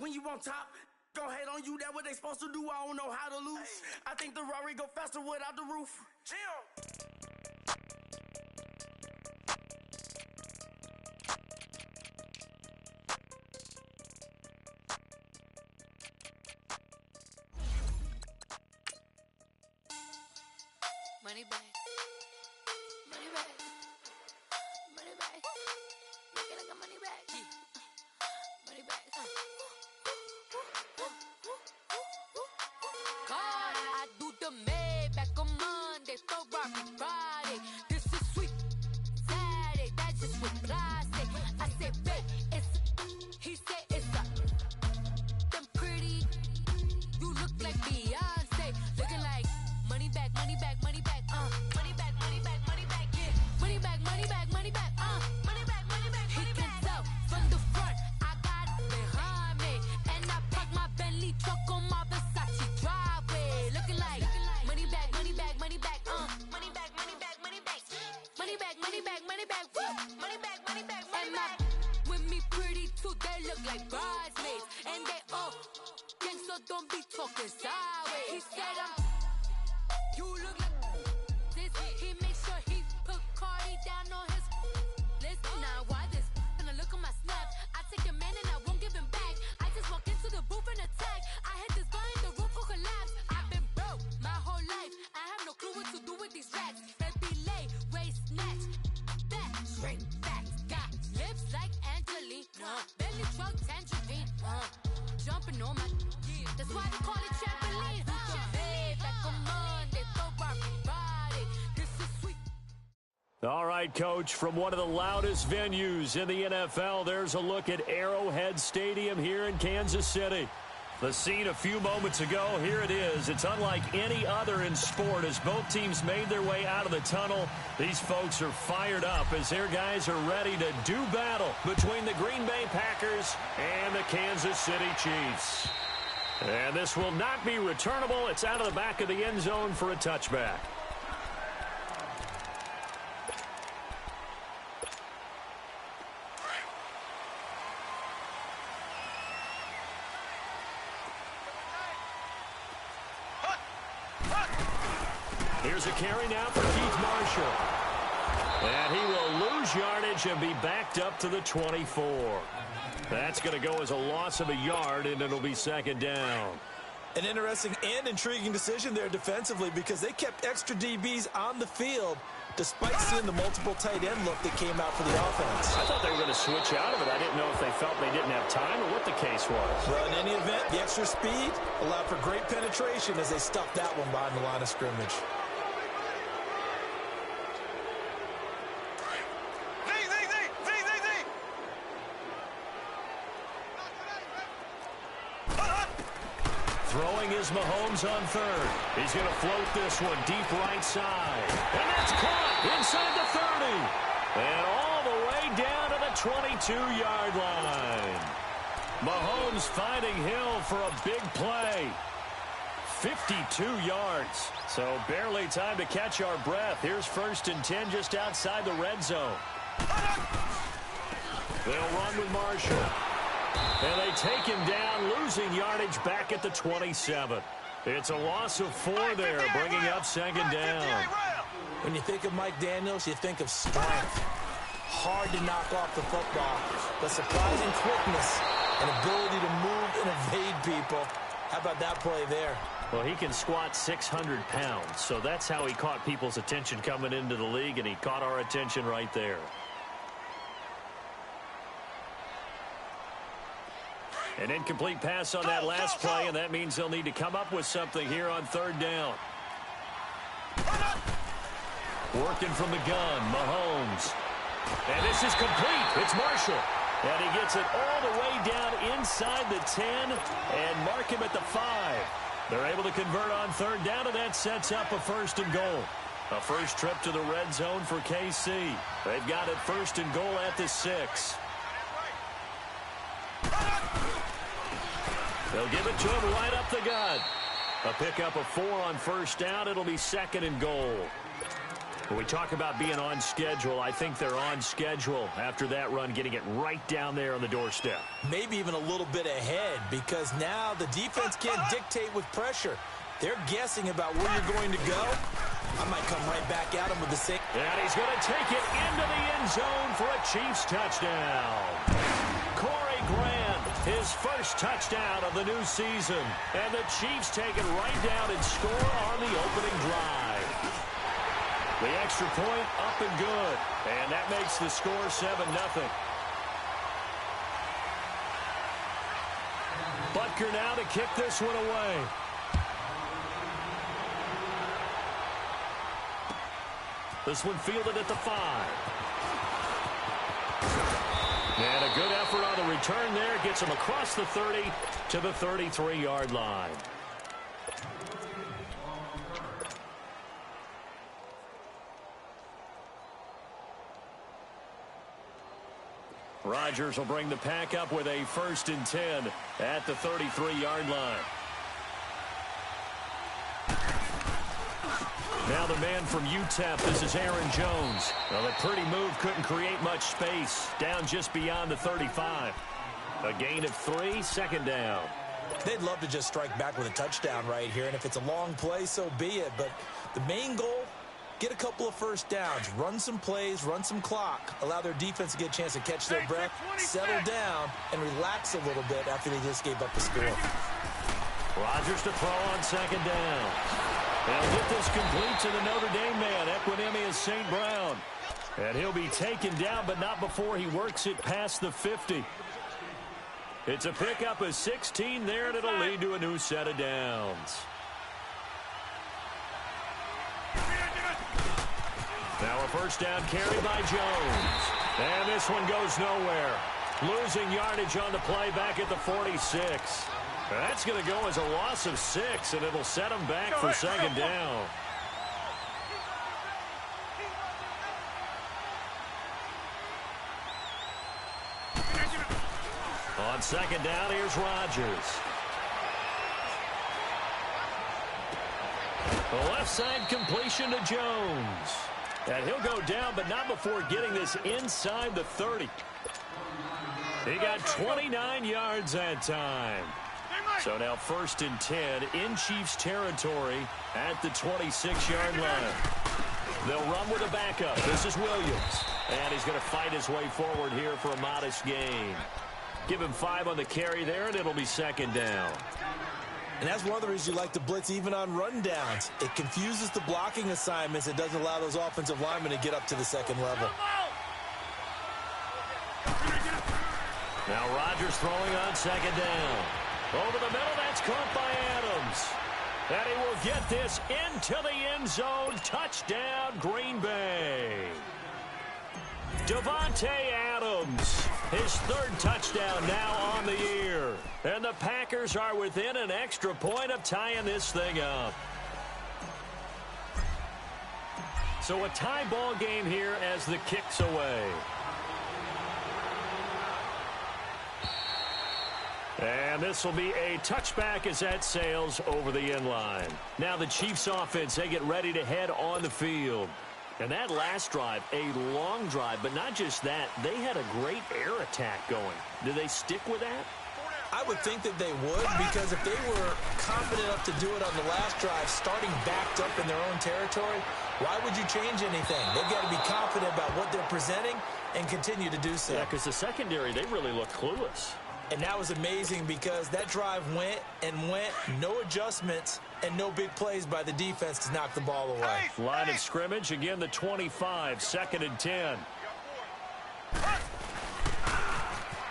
when you on top. Gon' hate on you, that what they supposed to do. I don't know how to lose. I think the Rari go faster without the roof. Jim. Money back. Money back. Money back. Make it like a money back. Money back. God, I do the Maybach on Monday, Ferrari Friday. This is sweet Saturday, that's just what plastic. I say, babe, it's he said it's a them pretty. You look like Beyonce, looking like money back, money back, money back, money back, money back, money back, yeah, money back, money back, money back, money back, money back. He can tell from the front, I got it behind me, and I park my Bentley truck on my Versace driveway, looking like money back, money back, money back, money back, money back, money back, money back, money back, money back, money back, money back, money back. With me pretty too, they look like bridesmaids, and they all gang, so don't be talking sideways. He said you look like this. He makes sure he put Cardi down on his list. Now why this? When I look at my snap, I take a man and I won't give him back. I just walk into the booth and attack. I hit this button, the roof will collapse. I've been broke my whole life. I have no clue what to do with these rats. That belay, waist snatch, back, straight back. Got lips like Angelina, belly truck tangerine, jumping on my. That's why they call it trampoline. Back on Monday, Ferrari Friday. This is sweet. All right, Coach, from one of the loudest venues in the NFL, there's a look at Arrowhead Stadium here in Kansas City. The scene a few moments ago, here it is. It's unlike any other in sport as both teams made their way out of the tunnel. These folks are fired up as their guys are ready to do battle between the Green Bay Packers and the Kansas City Chiefs. And this will not be returnable. It's out of the back of the end zone for a touchback. Here's a carry now for Keith Marshall. And he will lose yardage and be backed up to the 24. That's going to go as a loss of a yard, and it'll be second down. An interesting and intriguing decision there defensively because they kept extra DBs on the field despite seeing the multiple tight end look that came out for the offense. I thought they were going to switch out of it. I didn't know if they felt they didn't have time or what the case was. Well, in any event, the extra speed allowed for great penetration as they stuffed that one behind the line of scrimmage. Throwing is Mahomes on third. He's going to float this one deep right side. And that's caught inside the 30. And all the way down to the 22-yard line. Mahomes finding Hill for a big play. 52 yards. So barely time to catch our breath. Here's 1st and 10 just outside the red zone. They'll run with Marshall. And they take him down, losing yardage back at the 27. It's a loss of 4 there, bringing up second down. When you think of Mike Daniels, you think of strength. Hard to knock off the football, but surprising quickness and ability to move and evade people. How about that play there? Well, he can squat 600 pounds, so that's how he caught people's attention coming into the league, and he caught our attention right there. An incomplete pass on that last play, and that means they'll need to come up with something here on 3rd down. Working from the gun, Mahomes. And this is complete. It's Marshall. And he gets it all the way down inside the 10 and mark him at the 5. They're able to convert on 3rd down, and that sets up a 1st and goal. A first trip to the red zone for KC. They've got it 1st and goal at the 6. They'll give it to him right up the gut. A pickup of 4 on 1st down. It'll be 2nd and goal. When we talk about being on schedule, I think they're on schedule after that run, getting it right down there on the doorstep. Maybe even a little bit ahead, because now the defense can't dictate with pressure. They're guessing about where you're going to go. I might come right back at him with the same. And he's going to take it into the end zone for a Chiefs touchdown. Corey Grant, his first touchdown of the new season. And the Chiefs take it right down and score on the opening drive. The extra point up and good. And that makes the score 7-0. Butker now to kick this one away. This one fielded at the 5. And a good effort on the return there. Gets him across the 30 to the 33-yard line. Rodgers will bring the pack up with a 1st and 10 at the 33-yard line. Now the man from UTEP, this is Aaron Jones. Well, a pretty move, couldn't create much space. Down just beyond the 35. A gain of 3, 2nd down. They'd love to just strike back with a touchdown right here, and if it's a long play, so be it. But the main goal, get a couple of first downs, run some plays, run some clock, allow their defense to get a chance to catch their breath, settle down, and relax a little bit after they just gave up the score. Rodgers to throw on 2nd down. They'll get this complete to the Notre Dame man, Equinemius St. Brown. And he'll be taken down, but not before he works it past the 50. It's a pickup of 16 there, and it'll lead to a new set of downs. Now a 1st down carry by Jones. And this one goes nowhere. Losing yardage on the play back at the 46. That's going to go as a loss of 6, and it'll set him back for 2nd down. On 2nd down, here's Rodgers. The left side completion to Jones. And he'll go down, but not before getting this inside the 30. He got 29 yards that time. So now 1st and 10 in Chiefs territory at the 26-yard line. They'll run with a backup. This is Williams. And he's going to fight his way forward here for a modest gain. Give him 5 on the carry there, and it'll be 2nd down. And that's one of the reasons you like to blitz even on run downs. It confuses the blocking assignments. It doesn't allow those offensive linemen to get up to the 2nd level. Now Rodgers throwing on 2nd down. Over the middle, that's caught by Adams. And he will get this into the end zone. Touchdown, Green Bay. Davante Adams, his 3rd touchdown now on the year. And the Packers are within an extra point of tying this thing up. So a tie ball game here as the kick's away. And this will be a touchback as that sails over the end line. Now the Chiefs offense, they get ready to head on the field. And that last drive, a long drive, but not just that, they had a great air attack going. Do they stick with that? I would think that they would, because if they were confident enough to do it on the last drive, starting backed up in their own territory, why would you change anything? They've got to be confident about what they're presenting and continue to do so. Yeah, because the secondary, they really look clueless. And that was amazing because that drive went and went, no adjustments, and no big plays by the defense to knock the ball away. Line of scrimmage, again the 25, 2nd and 10.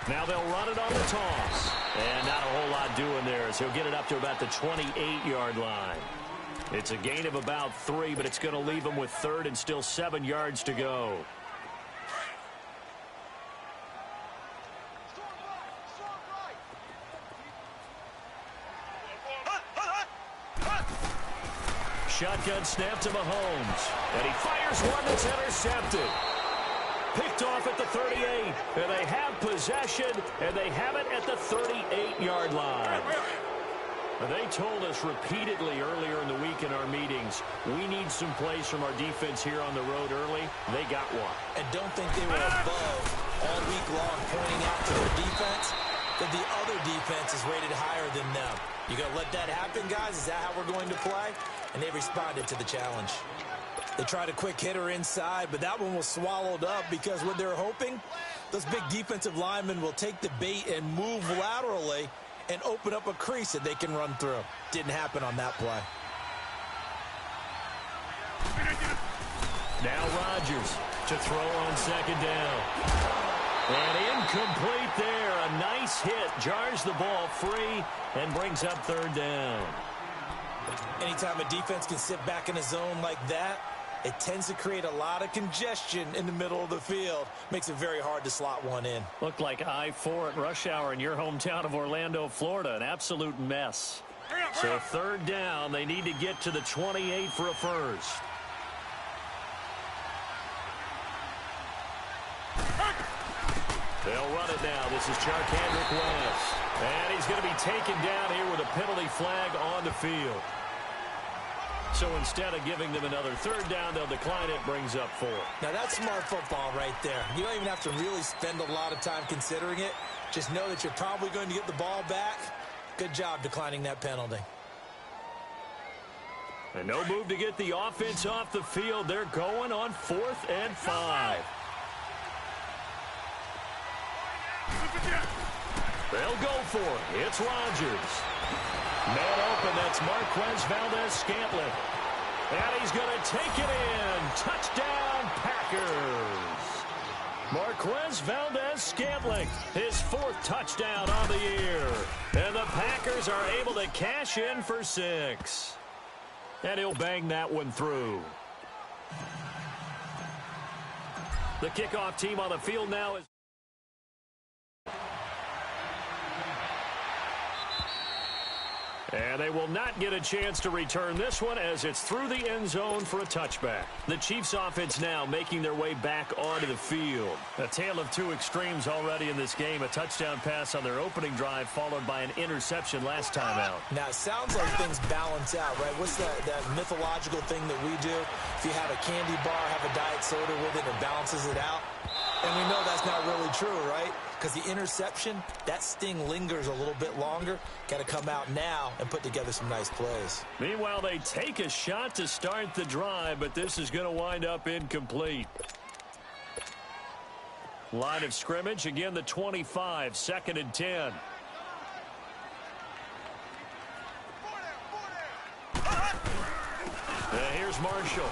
Now they'll run it on the toss. And not a whole lot doing there as he'll get it up to about the 28-yard line. It's a gain of about 3, but it's going to leave him with 3rd and still 7 yards to go. Shotgun snap to Mahomes. And he fires one that's intercepted. Picked off at the 38. And they have possession, and they have it at the 38-yard line. They told us repeatedly earlier in the week in our meetings, we need some plays from our defense here on the road early. They got one. And don't think they were above all week long pointing out to their defense that the other defense is rated higher than them. You going to let that happen, guys? Is that how we're going to play? And they responded to the challenge. They tried a quick hitter inside, but that one was swallowed up because what they're hoping, those big defensive linemen will take the bait and move laterally and open up a crease that they can run through. Didn't happen on that play. Now Rodgers to throw on second down. And incomplete there. A nice hit. Jars the ball free and brings up third down. Anytime a defense can sit back in a zone like that, it tends to create a lot of congestion in the middle of the field. Makes it very hard to slot one in. Looked like I-4 at rush hour in your hometown of Orlando, Florida. An absolute mess. So third down, they need to get to the 28 for a first. They'll run it now. This is Charkandrick West. And he's going to be taken down here with a penalty flag on the field. So instead of giving them another third down, they'll decline it. Brings up 4. Now that's smart football right there. You don't even have to really spend a lot of time considering it. Just know that you're probably going to get the ball back. Good job declining that penalty. And no move to get the offense off the field. They're going on 4th and 5. They'll go for it. It's Rodgers. Man open, that's Marquez Valdez-Scantling. And he's going to take it in. Touchdown, Packers. Marquez Valdez-Scantling, his 4th touchdown on the year. And the Packers are able to cash in for 6. And he'll bang that one through. The kickoff team on the field now is... And they will not get a chance to return this one as it's through the end zone for a touchback. The Chiefs offense now making their way back onto the field. A tale of two extremes already in this game. A touchdown pass on their opening drive followed by an interception last time out. Now, it sounds like things balance out, right? What's that mythological thing that we do? If you have a candy bar, have a diet soda with it, it balances it out. And we know that's not really true, right? Because the interception, that sting lingers a little bit longer. Got to come out now and put together some nice plays. Meanwhile, they take a shot to start the drive, but this is going to wind up incomplete. Line of scrimmage, again the 25, 2nd and 10. Here's Marshall.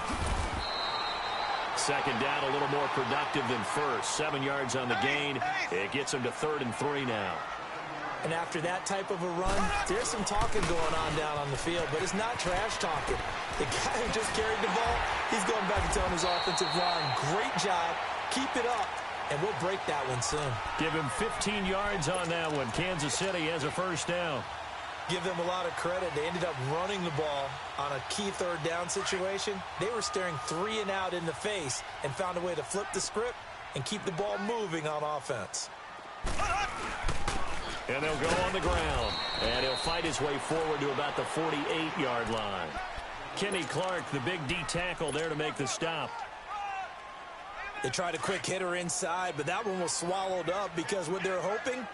Second down, a little more productive than first. 7 yards on the gain. It gets him to 3rd and 3 now. And after that type of a run, there's some talking going on down on the field, but it's not trash talking. The guy who just carried the ball, he's going back and telling his offensive line, great job, keep it up, and we'll break that one soon. Give him 15 yards on that one. Kansas City has a first down. Give them a lot of credit. They ended up running the ball on a key third down situation. They were staring 3 and out in the face and found a way to flip the script and keep the ball moving on offense. And they'll go on the ground. And he'll fight his way forward to about the 48-yard line. Kenny Clark, the big D tackle there to make the stop. They tried a quick hitter inside, but that one was swallowed up because what they're hoping,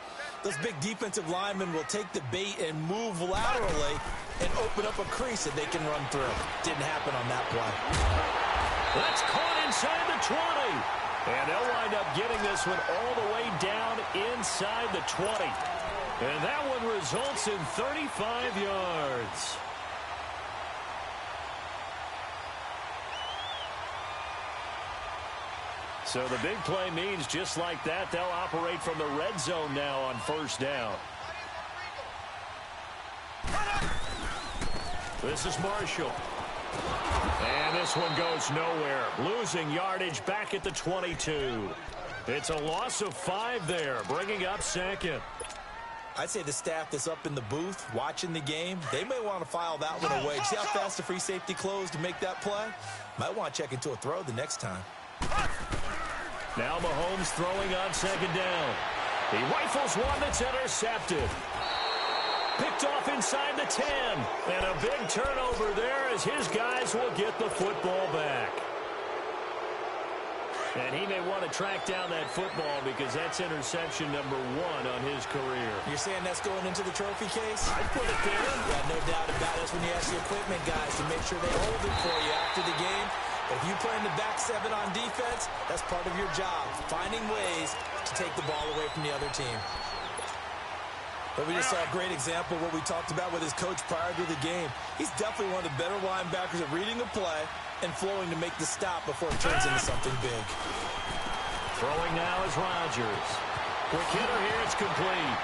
those big defensive linemen will take the bait and move laterally and open up a crease that they can run through. Didn't happen on that play. That's caught inside the 20. And they'll wind up getting this one all the way down inside the 20. And that one results in 35 yards. So the big play means just like that, they'll operate from the red zone now on first down. This is Marshall. And this one goes nowhere. Losing yardage back at the 22. It's a loss of 5 there, bringing up 2nd. I'd say the staff that's up in the booth watching the game, they may want to file that one away. See how fast the free safety closed to make that play? Might want to check into a throw the next time. Now Mahomes throwing on 2nd down. He rifles one that's intercepted. Picked picked off inside the 10. And a big turnover there as his guys will get the football back. And he may want to track down that football because that's interception number 1 on his career. You're saying that's going into the trophy case? I'd put it there. Yeah, no doubt about it. That's when you ask the equipment guys to make sure they hold it for you after the game. If you play in the back 7 on defense, that's part of your job, finding ways to take the ball away from the other team. But we just saw a great example of what we talked about with his coach prior to the game. He's definitely one of the better linebackers at reading a play and flowing to make the stop before it turns into something big. Throwing now is Rodgers. Quick hitter here, it's complete.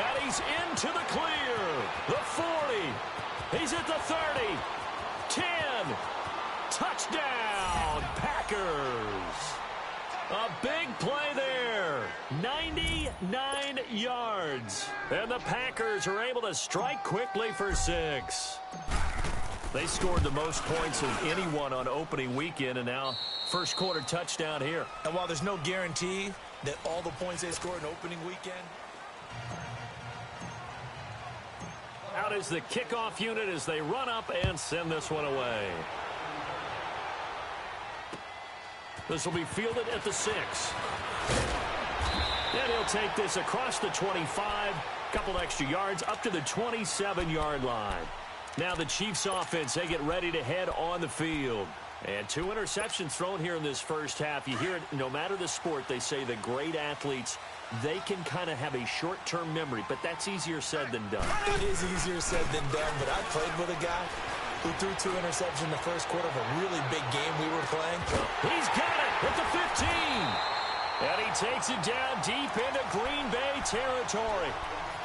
And he's into the clear. The 40. He's at the 30. 10. Touchdown, Packers. A big play there. 99 yards. And the Packers are able to strike quickly for 6. They scored the most points of anyone on opening weekend, and now first quarter touchdown here. And while there's no guarantee that all the points they scored in opening weekend. Out is the kickoff unit as they run up and send this one away. This will be fielded at the 6. And he'll take this across the 25, couple extra yards, up to the 27-yard line. Now the Chiefs offense, they get ready to head on the field. And 2 interceptions thrown here in this first half. You hear it, no matter the sport, they say the great athletes, they can kind of have a short-term memory, but that's easier said than done. It is easier said than done, but I played with a guy who threw 2 interceptions in the first quarter of a really big game we were playing. He's got it at the 15. And he takes it down deep into Green Bay territory.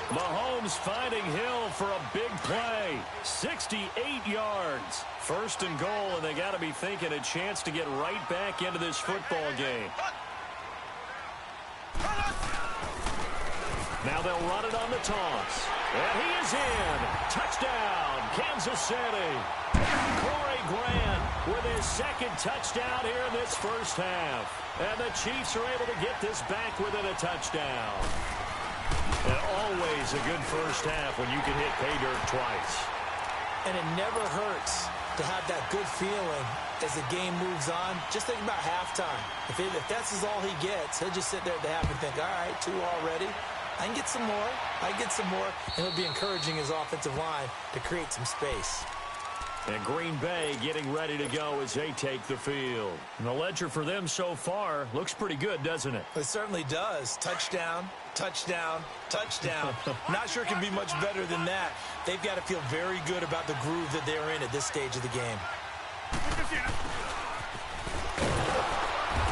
Mahomes finding Hill for a big play. 68 yards. First and goal, and they got to be thinking a chance to get right back into this football game. Now they'll run it on the toss. And he is in. Touchdown, Kansas City. Corey Grant with his second touchdown here in this first half. And the Chiefs are able to get this back within a touchdown. And always a good first half when you can hit pay dirt twice. And it never hurts to have that good feeling as the game moves on. Just think about halftime. If that's all he gets, he'll just sit there at the half and think, all right, 2 already. I can get some more. I can get some more. And he'll be encouraging his offensive line to create some space. And Green Bay getting ready to go as they take the field. And the ledger for them so far looks pretty good, doesn't it? It certainly does. Touchdown, touchdown, touchdown. Not sure it can be much better than that. They've got to feel very good about the groove that they're in at this stage of the game.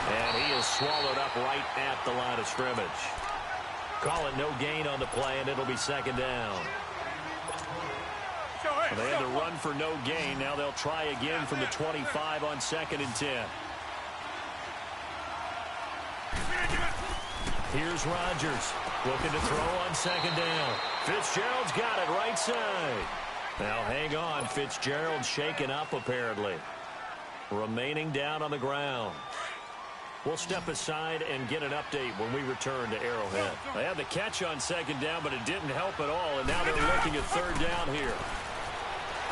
And he is swallowed up right at the line of scrimmage. Call it no gain on the play, and it'll be second down. They had to run for no gain. Now they'll try again from the 25 on 2nd and 10. Here's Rodgers looking to throw on 2nd down. Fitzgerald's got it right side. Now hang on. Fitzgerald shaken up apparently. Remaining down on the ground. We'll step aside and get an update when we return to Arrowhead. They had the catch on 2nd down, but it didn't help at all. And now they're looking at 3rd down here.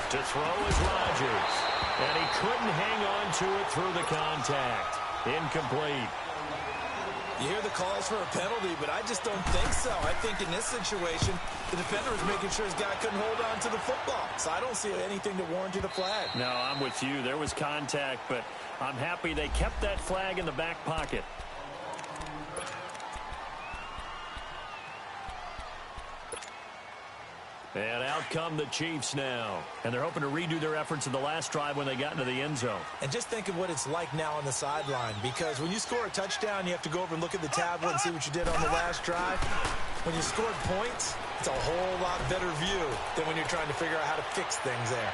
To throw is Rodgers. And he couldn't hang on to it through the contact. Incomplete. You hear the calls for a penalty, but I just don't think so. I think in this situation, the defender was making sure his guy couldn't hold on to the football. So I don't see anything to warrant the flag. No, I'm with you. There was contact, but I'm happy they kept that flag in the back pocket. And out come the Chiefs now. And they're hoping to redo their efforts in the last drive when they got into the end zone. And just think of what it's like now on the sideline. Because when you score a touchdown, you have to go over and look at the tablet and see what you did on the last drive. When you scored points, it's a whole lot better view than when you're trying to figure out how to fix things there.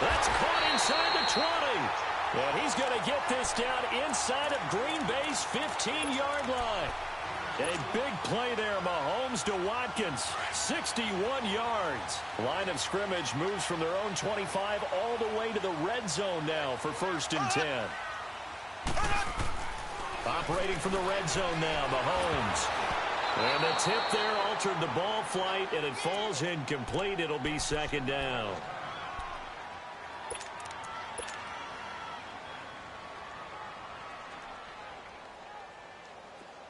That's caught inside the 20. And he's going to get this down inside of Green Bay's 15-yard line. A big play there, Mahomes to Watkins, 61 yards. Line of scrimmage moves from their own 25 all the way to the red zone now for 1st and 10. Operating from the red zone now, Mahomes. And the tip there altered the ball flight, and it falls incomplete. It'll be second down.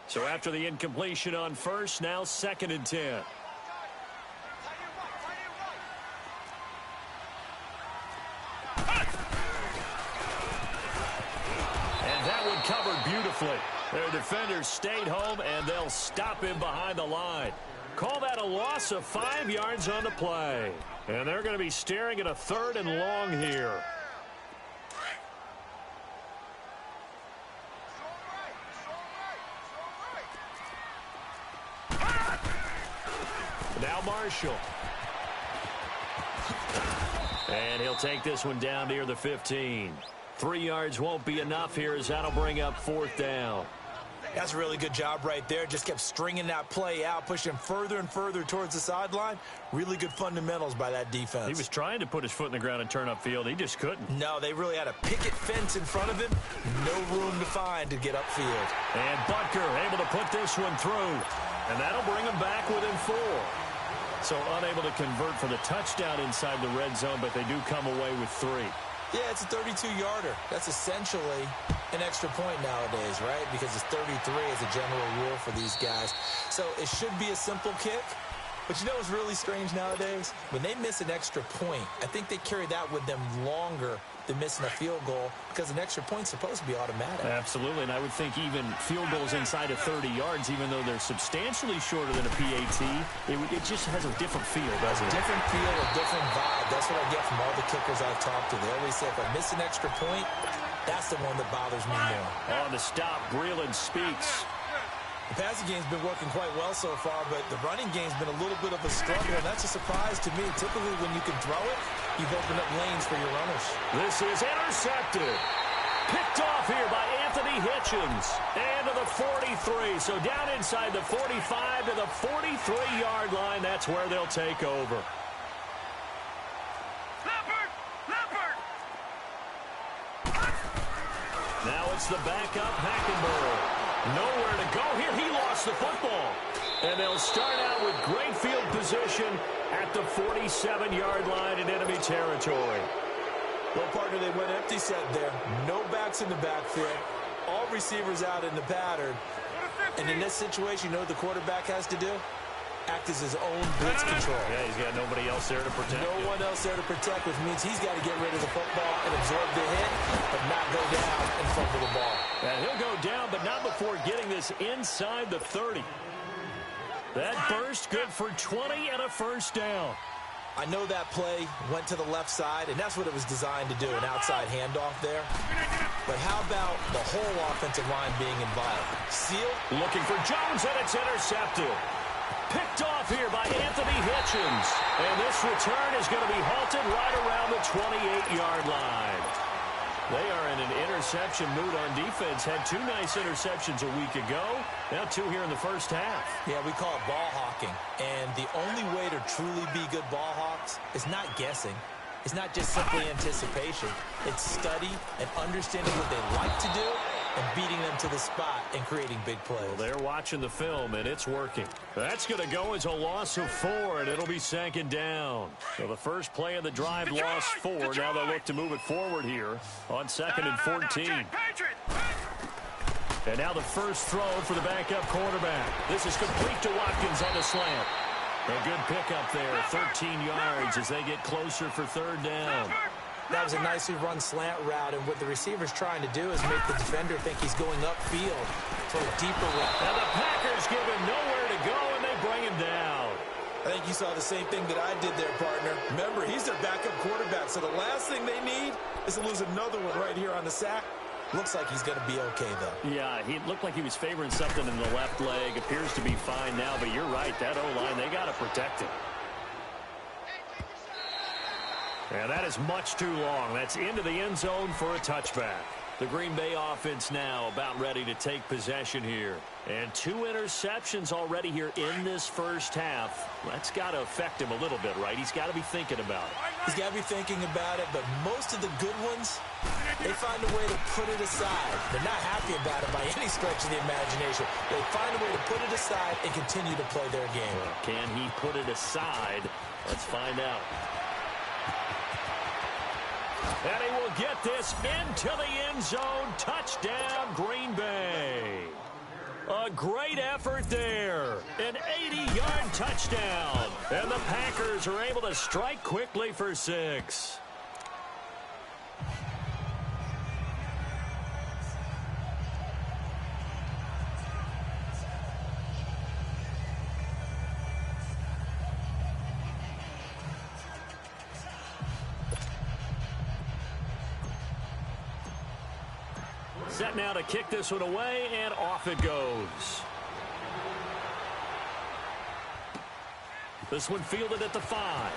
So after the incompletion on first, now 2nd and 10. And that one covered beautifully. Their defenders stayed home, and they'll stop him behind the line. Call that a loss of 5 yards on the play. And they're going to be staring at a 3rd and long here. Now Marshall. And he'll take this one down near the 15. 3 yards won't be enough here as that'll bring up 4th down. That's a really good job right there. Just kept stringing that play out, pushing him further and further towards the sideline. Really good fundamentals by that defense. He was trying to put his foot in the ground and turn upfield. He just couldn't. No, they really had a picket fence in front of him. No room to find to get upfield. And Butker able to put this one through. And that'll bring him back within 4. So unable to convert for the touchdown inside the red zone, but they do come away with 3. Yeah, it's a 32-yarder. That's essentially an extra point nowadays, right? Because it's 33 as a general rule for these guys. So it should be a simple kick. But you know what's really strange nowadays? When they miss an extra point, I think they carry that with them longer than missing a field goal because an extra point's supposed to be automatic. Absolutely, and I would think even field goals inside of 30 yards, even though they're substantially shorter than a PAT, it just has a different feel, doesn't it? A different feel, a different vibe. That's what I get from all the kickers I've talked to. They always say if I miss an extra point, that's the one that bothers me more. On the stop, Breeland speaks. The passing game's been working quite well so far, but the running game's been a little bit of a struggle, and that's a surprise to me. Typically, when you can throw it, you've opened up lanes for your runners. This is intercepted. Picked off here by Anthony Hitchens. And to the 43. So down inside the 45 to the 43-yard line. That's where they'll take over. Now it's the backup, Hackenberg. Nowhere to go here. He lost the football. And they'll start out with great field position at the 47-yard line in enemy territory. Well, partner, they went empty set there. No backs in the backfield. All receivers out in the pattern. And in this situation, you know what the quarterback has to do? Act as his own blitz control. Yeah, he's got nobody else there to protect him. No one else there to protect, which means he's got to get rid of the football and absorb the hit, but not go down and fumble the ball. And he'll go down, but not before getting this inside the 30. That burst good for 20 and a first down. I know that play went to the left side, and that's what it was designed to do, an outside handoff there. But how about the whole offensive line being involved? Seal. Looking for Jones, and it's intercepted. Picked off here by Anthony Hitchens. And this return is going to be halted right around the 28-yard line. They are in an interception mood on defense. Had 2 nice interceptions a week ago. Now 2 here in the first half. Yeah, we call it ball hawking. And the only way to truly be good ball hawks is not guessing. It's not just simply anticipation. It's study and understanding what they like to do and beating them to the spot and creating big plays. Well, they're watching the film, and it's working. That's going to go as a loss of 4, and it'll be 2nd down. So the first play of the drive lost 4. Now they'll look to move it forward here on 2nd and 14. And now the first throw for the backup quarterback. This is complete to Watkins on the slant. A good pickup there, 13 yards as they get closer for 3rd down. That was a nicely run slant route, and what the receiver's trying to do is make the defender think he's going upfield for a deeper route. And the Packers give him nowhere to go, and they bring him down. I think you saw the same thing that I did there, partner. Remember, he's their backup quarterback, so the last thing they need is to lose another one right here on the sack. Looks like he's going to be okay, though. Yeah, he looked like he was favoring something in the left leg. Appears to be fine now, but you're right. That O-line, they got to protect him. And that is much too long. That's into the end zone for a touchback. The Green Bay offense now about ready to take possession here. And 2 interceptions already here in this first half. That's got to affect him a little bit, right? He's got to be thinking about it. He's got to be thinking about it, but most of the good ones, they find a way to put it aside. They're not happy about it by any stretch of the imagination. They find a way to put it aside and continue to play their game. Well, can he put it aside? Let's find out. And he will get this into the end zone. Touchdown, Green Bay. A great effort there. An 80-yard touchdown. And the Packers are able to strike quickly for 6. Set now to kick this one away, and off it goes. This one fielded at the 5.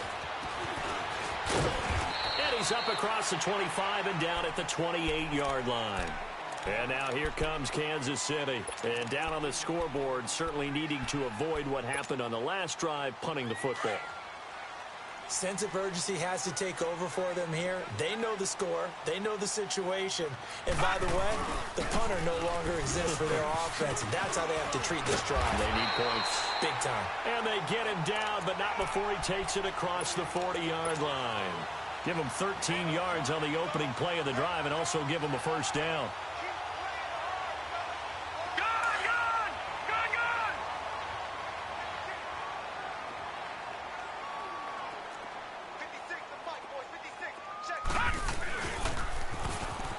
And he's up across the 25 and down at the 28-yard line. And now here comes Kansas City. And down on the scoreboard, certainly needing to avoid what happened on the last drive, punting the football. Sense of urgency has to take over for them here. They know the score. They know the situation. And by the way, the punter no longer exists for their offense. And that's how they have to treat this drive. They need points. Big time. And they get him down, but not before he takes it across the 40-yard line. Give him 13 yards on the opening play of the drive and also give him a first down.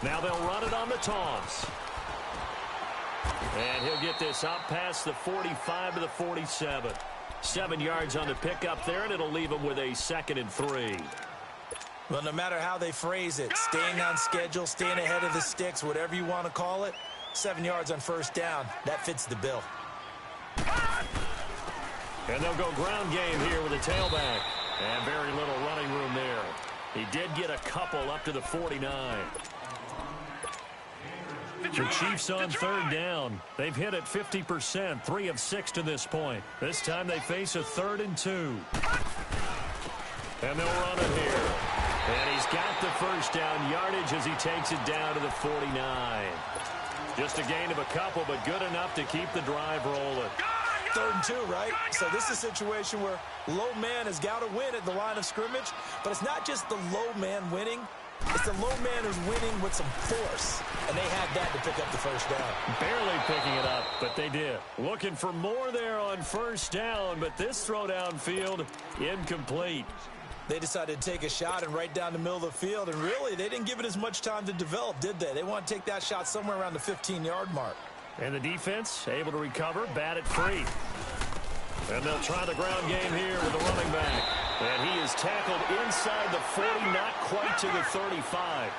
Now they'll run it on the toss. And he'll get this out past the 45 to the 47. 7 yards on the pickup there, and it'll leave him with a 2nd and 3. Well, no matter how they phrase it, staying on schedule, staying ahead of the sticks, whatever you want to call it, 7 yards on first down, that fits the bill. And they'll go ground game here with a tailback. And very little running room there. He did get a couple up to the 49. The Chiefs on 3rd down. They've hit it 50%, 3 of 6 to this point. This time they face a 3rd and 2. And they'll run it here. And he's got the first down yardage as he takes it down to the 49. Just a gain of a couple, but good enough to keep the drive rolling. 3rd and 2, right? So this is a situation where low man has got to win at the line of scrimmage, but it's not just the low man winning. It's the low man who's winning with some force, and they had that to pick up the first down. Barely picking it up, but they did. Looking for more there on first down, but this throw downfield incomplete. They decided to take a shot and right down the middle of the field, and really, they didn't give it as much time to develop, did they? They want to take that shot somewhere around the 15-yard mark. And the defense able to recover, bat it free. And they'll try the ground game here with the running back. And he is tackled inside the 40, not quite to the 35.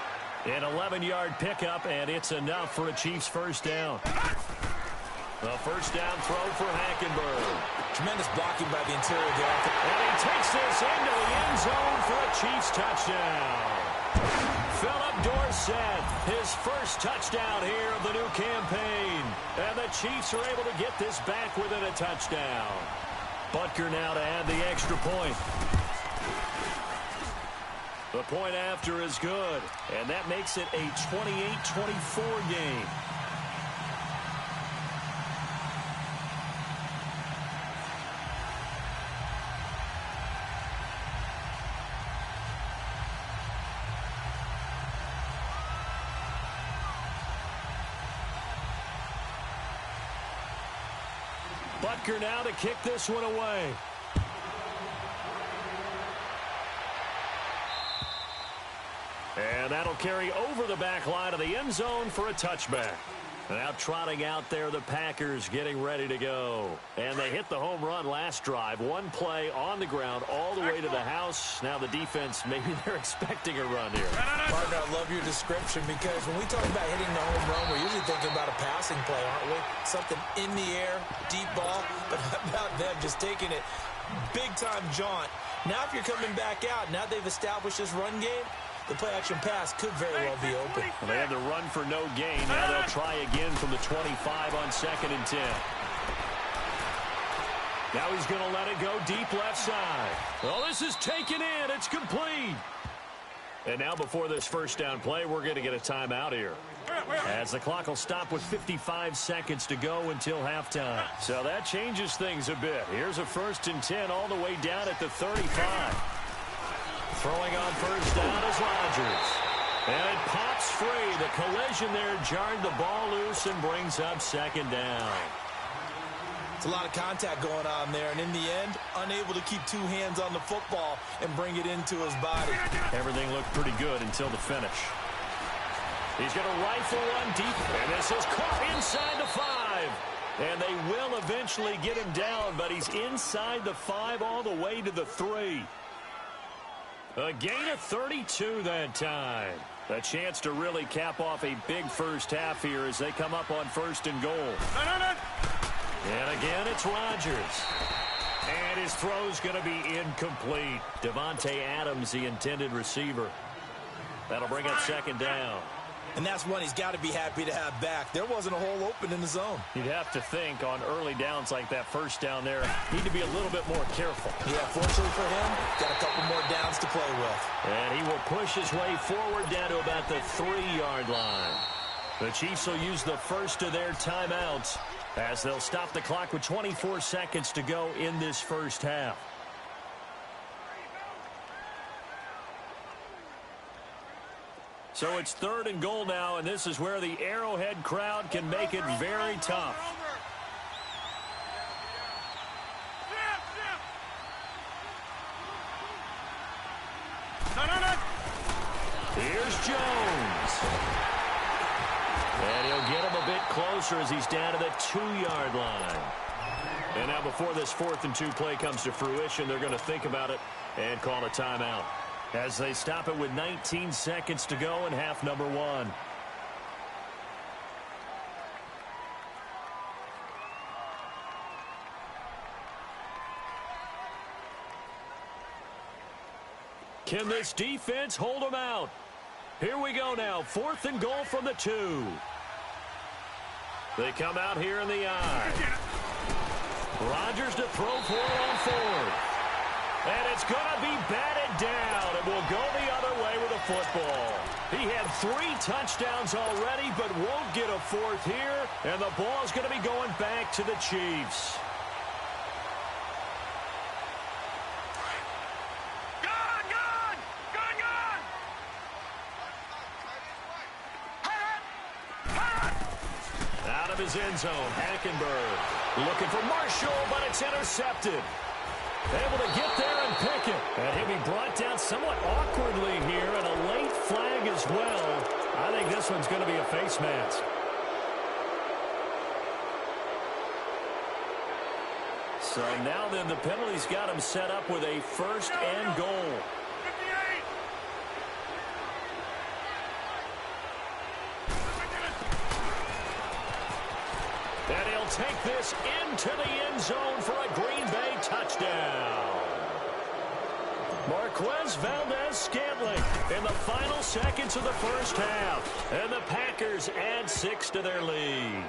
An 11-yard pickup, and it's enough for a Chiefs first down. The first down throw for Hackenberg. Tremendous blocking by the interior of the offense. And he takes this into the end zone for a Chiefs touchdown. Philip Dorsett, his first touchdown here of the new campaign. And the Chiefs are able to get this back within a touchdown. Butker now to add the extra point. The point after is good, and that makes it a 28-24 game. Butker now to kick this one away. And that'll carry over the back line of the end zone for a touchback. Now trotting out there, the Packers getting ready to go. And they hit the home run last drive. One play on the ground all the way to the house. Now the defense, maybe they're expecting a run here. Partner, I love your description because when we talk about hitting the home run, we're usually thinking about a passing play, aren't we? Something in the air, deep ball. But how about them just taking it big-time jaunt? Now if you're coming back out, now they've established this run game, the play-action pass could very well be open. Well, they had the run for no gain. Now they'll try again from the 25 on 2nd and 10. Now he's going to let it go deep left side. Well, this is taken in. It's complete. And now before this first down play, we're going to get a timeout here, as the clock will stop with 55 seconds to go until halftime. So that changes things a bit. Here's a 1st and 10 all the way down at the 35. Throwing on first down is Rodgers. And it pops free. The collision there jarred the ball loose and brings up 2nd down. It's a lot of contact going on there, and in the end, unable to keep 2 hands on the football and bring it into his body. Everything looked pretty good until the finish. He's going to rifle one deep, and this is caught inside the 5. And they will eventually get him down, but he's inside the 5 all the way to the 3. A gain of 32 that time. A chance to really cap off a big first half here as they come up on 1st and goal. And again, it's Rodgers. And his throw's going to be incomplete. Devontae Adams, the intended receiver. That'll bring up 2nd down. And that's one he's got to be happy to have back. There wasn't a hole open in the zone. You'd have to think on early downs like that first down there, need to be a little bit more careful. Yeah, fortunately for him, got a couple more downs to play with. And he will push his way forward down to about the 3-yard line. The Chiefs will use the first of their timeouts as they'll stop the clock with 24 seconds to go in this first half. So it's 3rd and goal now, and this is where the Arrowhead crowd can make it very tough. Here's Jones. And he'll get him a bit closer as he's down to the 2-yard line. And now before this 4th and 2 play comes to fruition, they're going to think about it and call a timeout, as they stop it with 19 seconds to go in half number 1. Can this defense hold them out? Here we go now. 4th and goal from the 2. They come out here in the I. Rodgers to throw for it on 4th. And it's going to be batted down. It will go the other way with a football. He had 3 touchdowns already, but won't get a 4th here. And the ball's going to be going back to the Chiefs. Out of his end zone, Hackenberg looking for Marshall, but it's intercepted. Able to get there and pick it. And he'll be brought down somewhat awkwardly here, and a late flag as well. I think this one's going to be a face mask. So now then the penalty's got him set up with a 1st and goal. And he'll take this into the end zone for a Green Bay touchdown. Marquez Valdez-Scantling in the final seconds of the first half. And the Packers add 6 to their lead.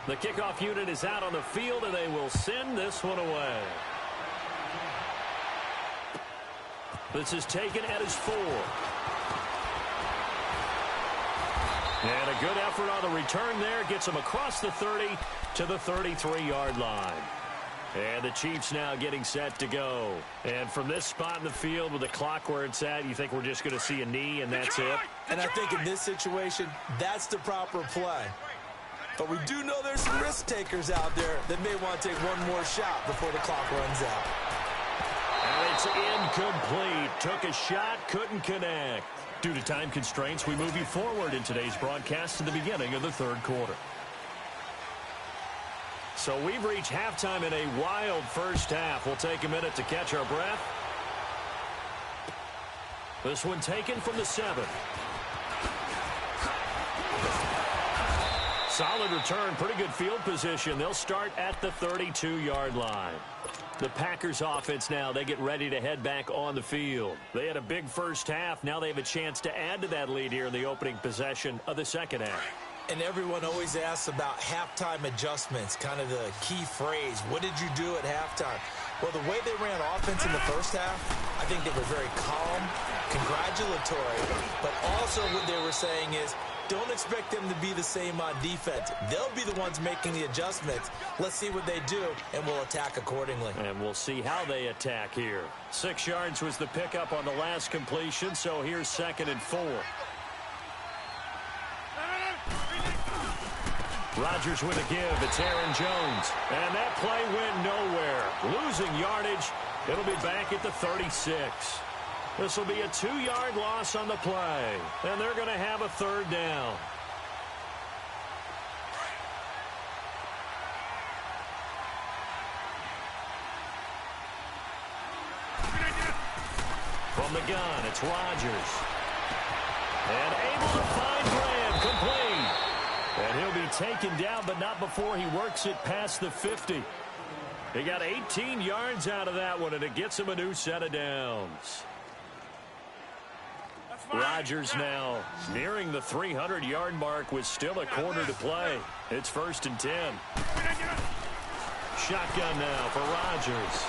The kickoff unit is out on the field, and they will send this one away. This is taken at his 4. And a good effort on the return there. Gets him across the 30 to the 33-yard line. And the Chiefs now getting set to go. And from this spot in the field with the clock where it's at, you think we're just going to see a knee and that's it? And I think in this situation, that's the proper play. But we do know there's some risk takers out there that may want to take one more shot before the clock runs out. And it's incomplete. Took a shot, couldn't connect. Due to time constraints, we move you forward in today's broadcast to the beginning of the 3rd quarter. So we've reached halftime in a wild first half. We'll take a minute to catch our breath. This one taken from the 7. Solid return, pretty good field position. They'll start at the 32-yard line. The Packers offense now, they get ready to head back on the field. They had a big first half. Now they have a chance to add to that lead here in the opening possession of the second half. And everyone always asks about halftime adjustments, kind of the key phrase. What did you do at halftime? Well, the way they ran offense in the first half, I think they were very calm, congratulatory, but also what they were saying is, don't expect them to be the same on defense. They'll be the ones making the adjustments. Let's see what they do, and we'll attack accordingly. And we'll see how they attack here. 6 yards was the pickup on the last completion, so here's 2nd and 4. Rodgers with a give. It's Aaron Jones. And that play went nowhere. Losing yardage. It'll be back at the 36. This will be a 2-yard loss on the play. And they're going to have a 3rd down. From the gun, it's Rodgers. And able to find Graham. Complete. And he'll be taken down, but not before he works it past the 50. He got 18 yards out of that one, and it gets him a new set of downs. Rodgers now nearing the 300-yard mark with still a quarter to play. It's 1st and 10. Shotgun now for Rodgers.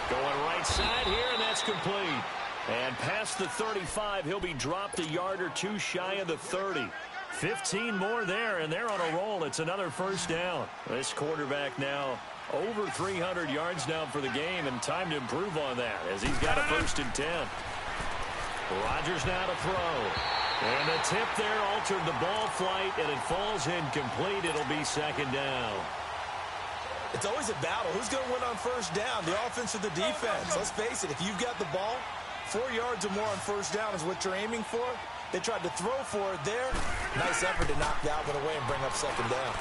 Going right side here, and that's complete. And past the 35, he'll be dropped a yard or two shy of the 30. 15 more there, and they're on a roll. It's another 1st down. This quarterback now over 300 yards now for the game, and time to improve on that as he's got a 1st and 10. Rodgers now to throw. And the tip there altered the ball flight, and it falls incomplete. It'll be 2nd down. It's always a battle. Who's going to win on 1st down, the offense or the defense? Let's face it, if you've got the ball, 4 yards or more on 1st down is what you're aiming for. They tried to throw for it there. Nice effort to knock that one away and bring up 2nd down.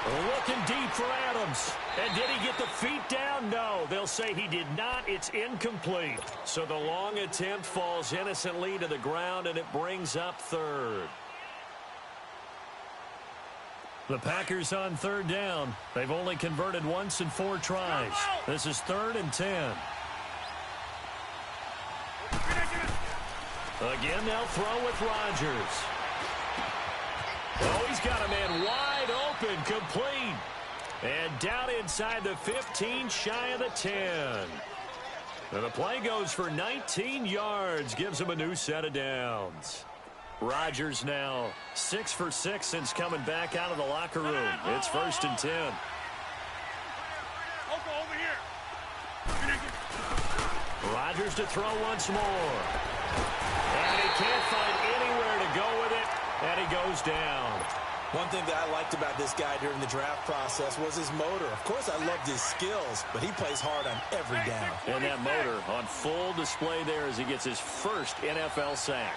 Looking deep for Adams. And did he get the feet down? No, they'll say he did not. It's incomplete. So the long attempt falls innocently to the ground, and it brings up 3rd. The Packers on 3rd down. They've only converted once in 4 tries. This is 3rd and 10. Again, they'll throw with Rodgers. Oh, he's got a man wide open, complete. And down inside the 15, shy of the 10. And the play goes for 19 yards, gives him a new set of downs. Rodgers now 6 for 6 since coming back out of the locker room. It's 1st and 10. Rodgers to throw once more. And he can't find anywhere to go with it, and he goes down. One thing that I liked about this guy during the draft process was his motor. Of course, I loved his skills, but he plays hard on every down. And that motor on full display there as he gets his first NFL sack.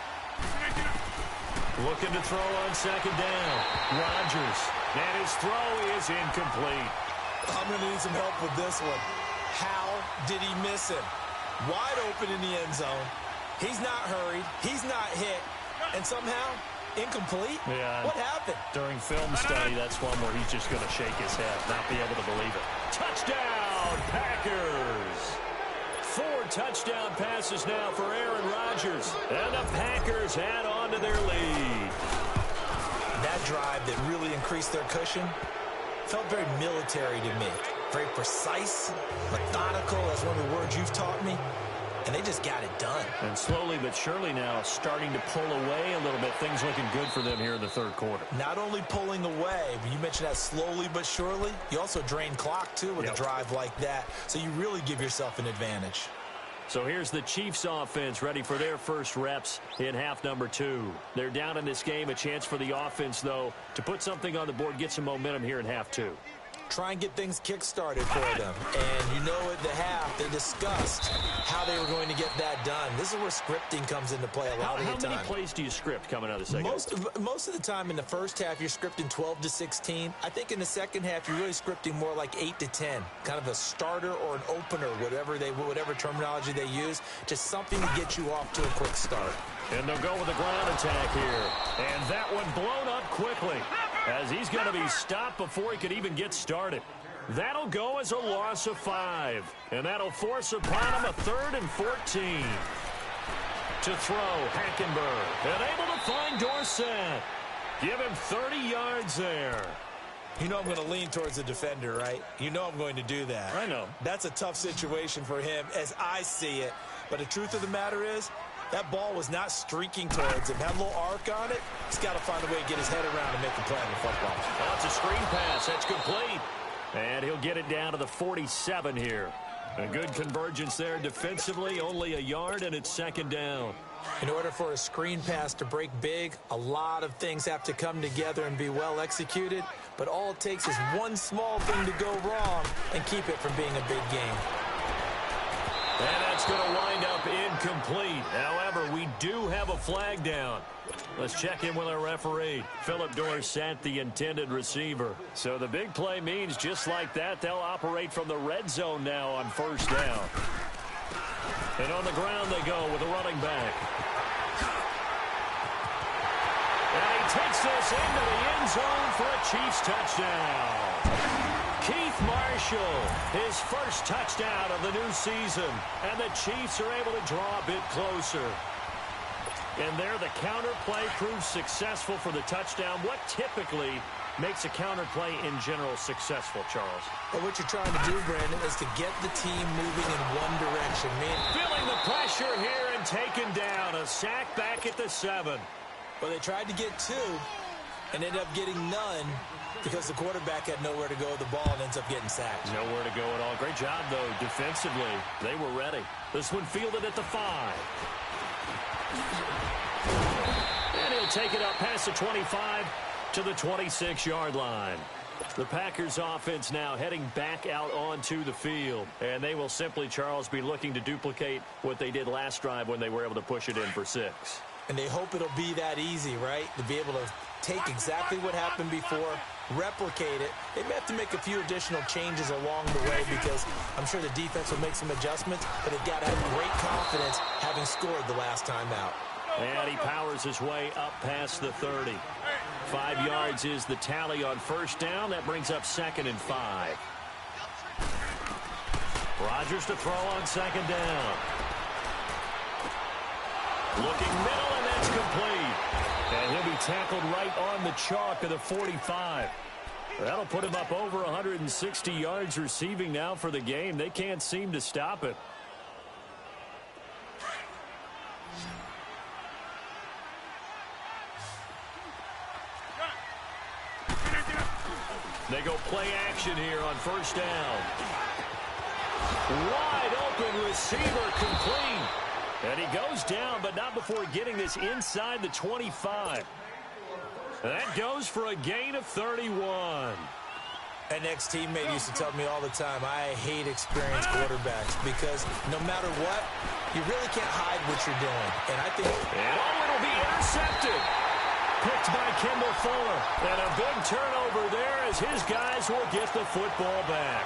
Looking to throw on 2nd down. Rodgers. And his throw is incomplete. I'm going to need some help with this one. How did he miss him? Wide open in the end zone. He's not hurried. He's not hit. And somehow, incomplete? Yeah. What happened? During film study, that's one where he's just going to shake his head, not be able to believe it. Touchdown, Packers! 4 touchdown passes now for Aaron Rodgers. And the Packers add on to their lead. That drive that really increased their cushion felt very military to me. Very precise, methodical. That's one of the words you've taught me. And they just got it done. And slowly but surely now starting to pull away a little bit. Things looking good for them here in the 3rd quarter. Not only pulling away, but you mentioned that slowly but surely. You also drain clock, too, with a drive like that. So you really give yourself an advantage. So here's the Chiefs offense ready for their first reps in half number 2. They're down in this game. A chance for the offense, though, to put something on the board, get some momentum here in half 2. Try and get things kick-started for them. And you know at the half, they discussed how they were going to get that done. This is where scripting comes into play a lot of the time. How many plays do you script coming out of the second half? Most of the time in the first half, you're scripting 12 to 16. I think in the second half, you're really scripting more like 8 to 10. Kind of a starter or an opener, whatever terminology they use. Just something to get you off to a quick start. And they'll go with a ground attack here. And that one blown up quickly, as he's going to be stopped before he could even get started. That'll go as a loss of 5. And that'll force upon him a 3rd and 14. To throw, Hackenberg. And able to find Dorsett. Give him 30 yards there. You know I'm going to lean towards the defender, right? You know I'm going to do that. I know. That's a tough situation for him as I see it. But the truth of the matter is, that ball was not streaking towards him. Had a little arc on it. He's got to find a way to get his head around and make a play on the football. Oh, it's a screen pass. That's complete. And he'll get it down to the 47 here. A good convergence there defensively. Only a yard, and it's 2nd down. In order for a screen pass to break big, a lot of things have to come together and be well executed. But all it takes is one small thing to go wrong and keep it from being a big game. And that's going to wind up incomplete. However, we do have a flag down. Let's check in with our referee. Philip Dorsett, the intended receiver. So the big play means just like that, they'll operate from the red zone now on 1st down. And on the ground they go with a running back. And he takes this into the end zone for a Chiefs touchdown. Keith Marshall, his first touchdown of the new season. And the Chiefs are able to draw a bit closer. And there the counter play proves successful for the touchdown. What typically makes a counter play in general successful, Charles? Well, what you're trying to do, Brandon, is to get the team moving in one direction. Feeling the pressure here and taken down. A sack back at the 7. Well, they tried to get 2 and ended up getting none because the quarterback had nowhere to go with the ball and ends up getting sacked. Nowhere to go at all. Great job, though, defensively. They were ready. This one fielded at the 5. And he'll take it up past the 25 to the 26-yard line. The Packers offense now heading back out onto the field. And they will simply, Charles, be looking to duplicate what they did last drive when they were able to push it in for 6. And they hope it'll be that easy, right? To be able to take exactly what happened before, replicate it. They may have to make a few additional changes along the way because I'm sure the defense will make some adjustments, but they've got to have great confidence having scored the last time out. And he powers his way up past the 30. 5 yards is the tally on 1st down. That brings up 2nd and 5. Rodgers to throw on 2nd down. Looking middle, and that's complete. And he'll be tackled right on the chalk of the 45. That'll put him up over 160 yards receiving now for the game. They can't seem to stop it. They go play action here on 1st down. Wide open receiver complete. And he goes down, but not before getting this inside the 25. That goes for a gain of 31. An ex-teammate used to tell me all the time, I hate experienced quarterbacks because no matter what, you really can't hide what you're doing. And I think... And it'll be intercepted. Picked by Kendall Fuller. And a big turnover there as his guys will get the football back.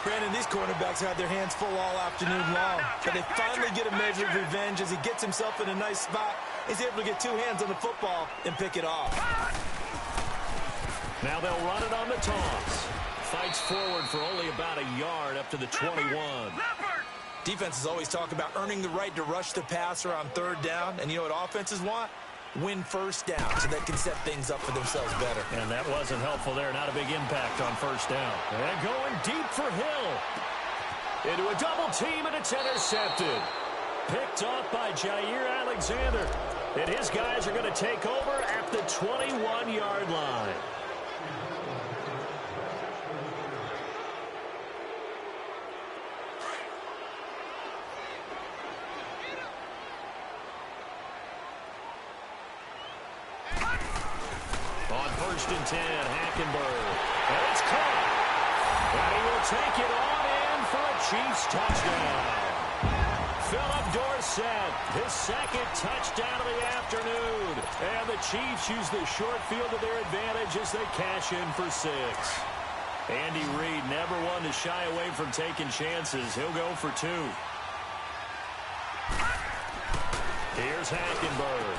Brandon, these cornerbacks had their hands full all afternoon long. But they finally get a measure of revenge as he gets himself in a nice spot. He's able to get 2 hands on the football and pick it off. Now they'll run it on the toss. Fights forward for only about a yard up to the 21. Defenses always talk about earning the right to rush the passer on 3rd down. And you know what offenses want? Win 1st down so they can set things up for themselves better. And that wasn't helpful there. Not a big impact on 1st down. And going deep for Hill. Into a double team, and it's intercepted. Picked off by Jair Alexander. And his guys are going to take over at the 21-yard line. On 1st and 10, Hackenberg. And it's caught. And he will take it on in for a Chiefs touchdown. Philip Dorsett, his 2nd touchdown of the afternoon. And the Chiefs use the short field to their advantage as they cash in for 6. Andy Reid never one to shy away from taking chances. He'll go for 2. Here's Hackenberg.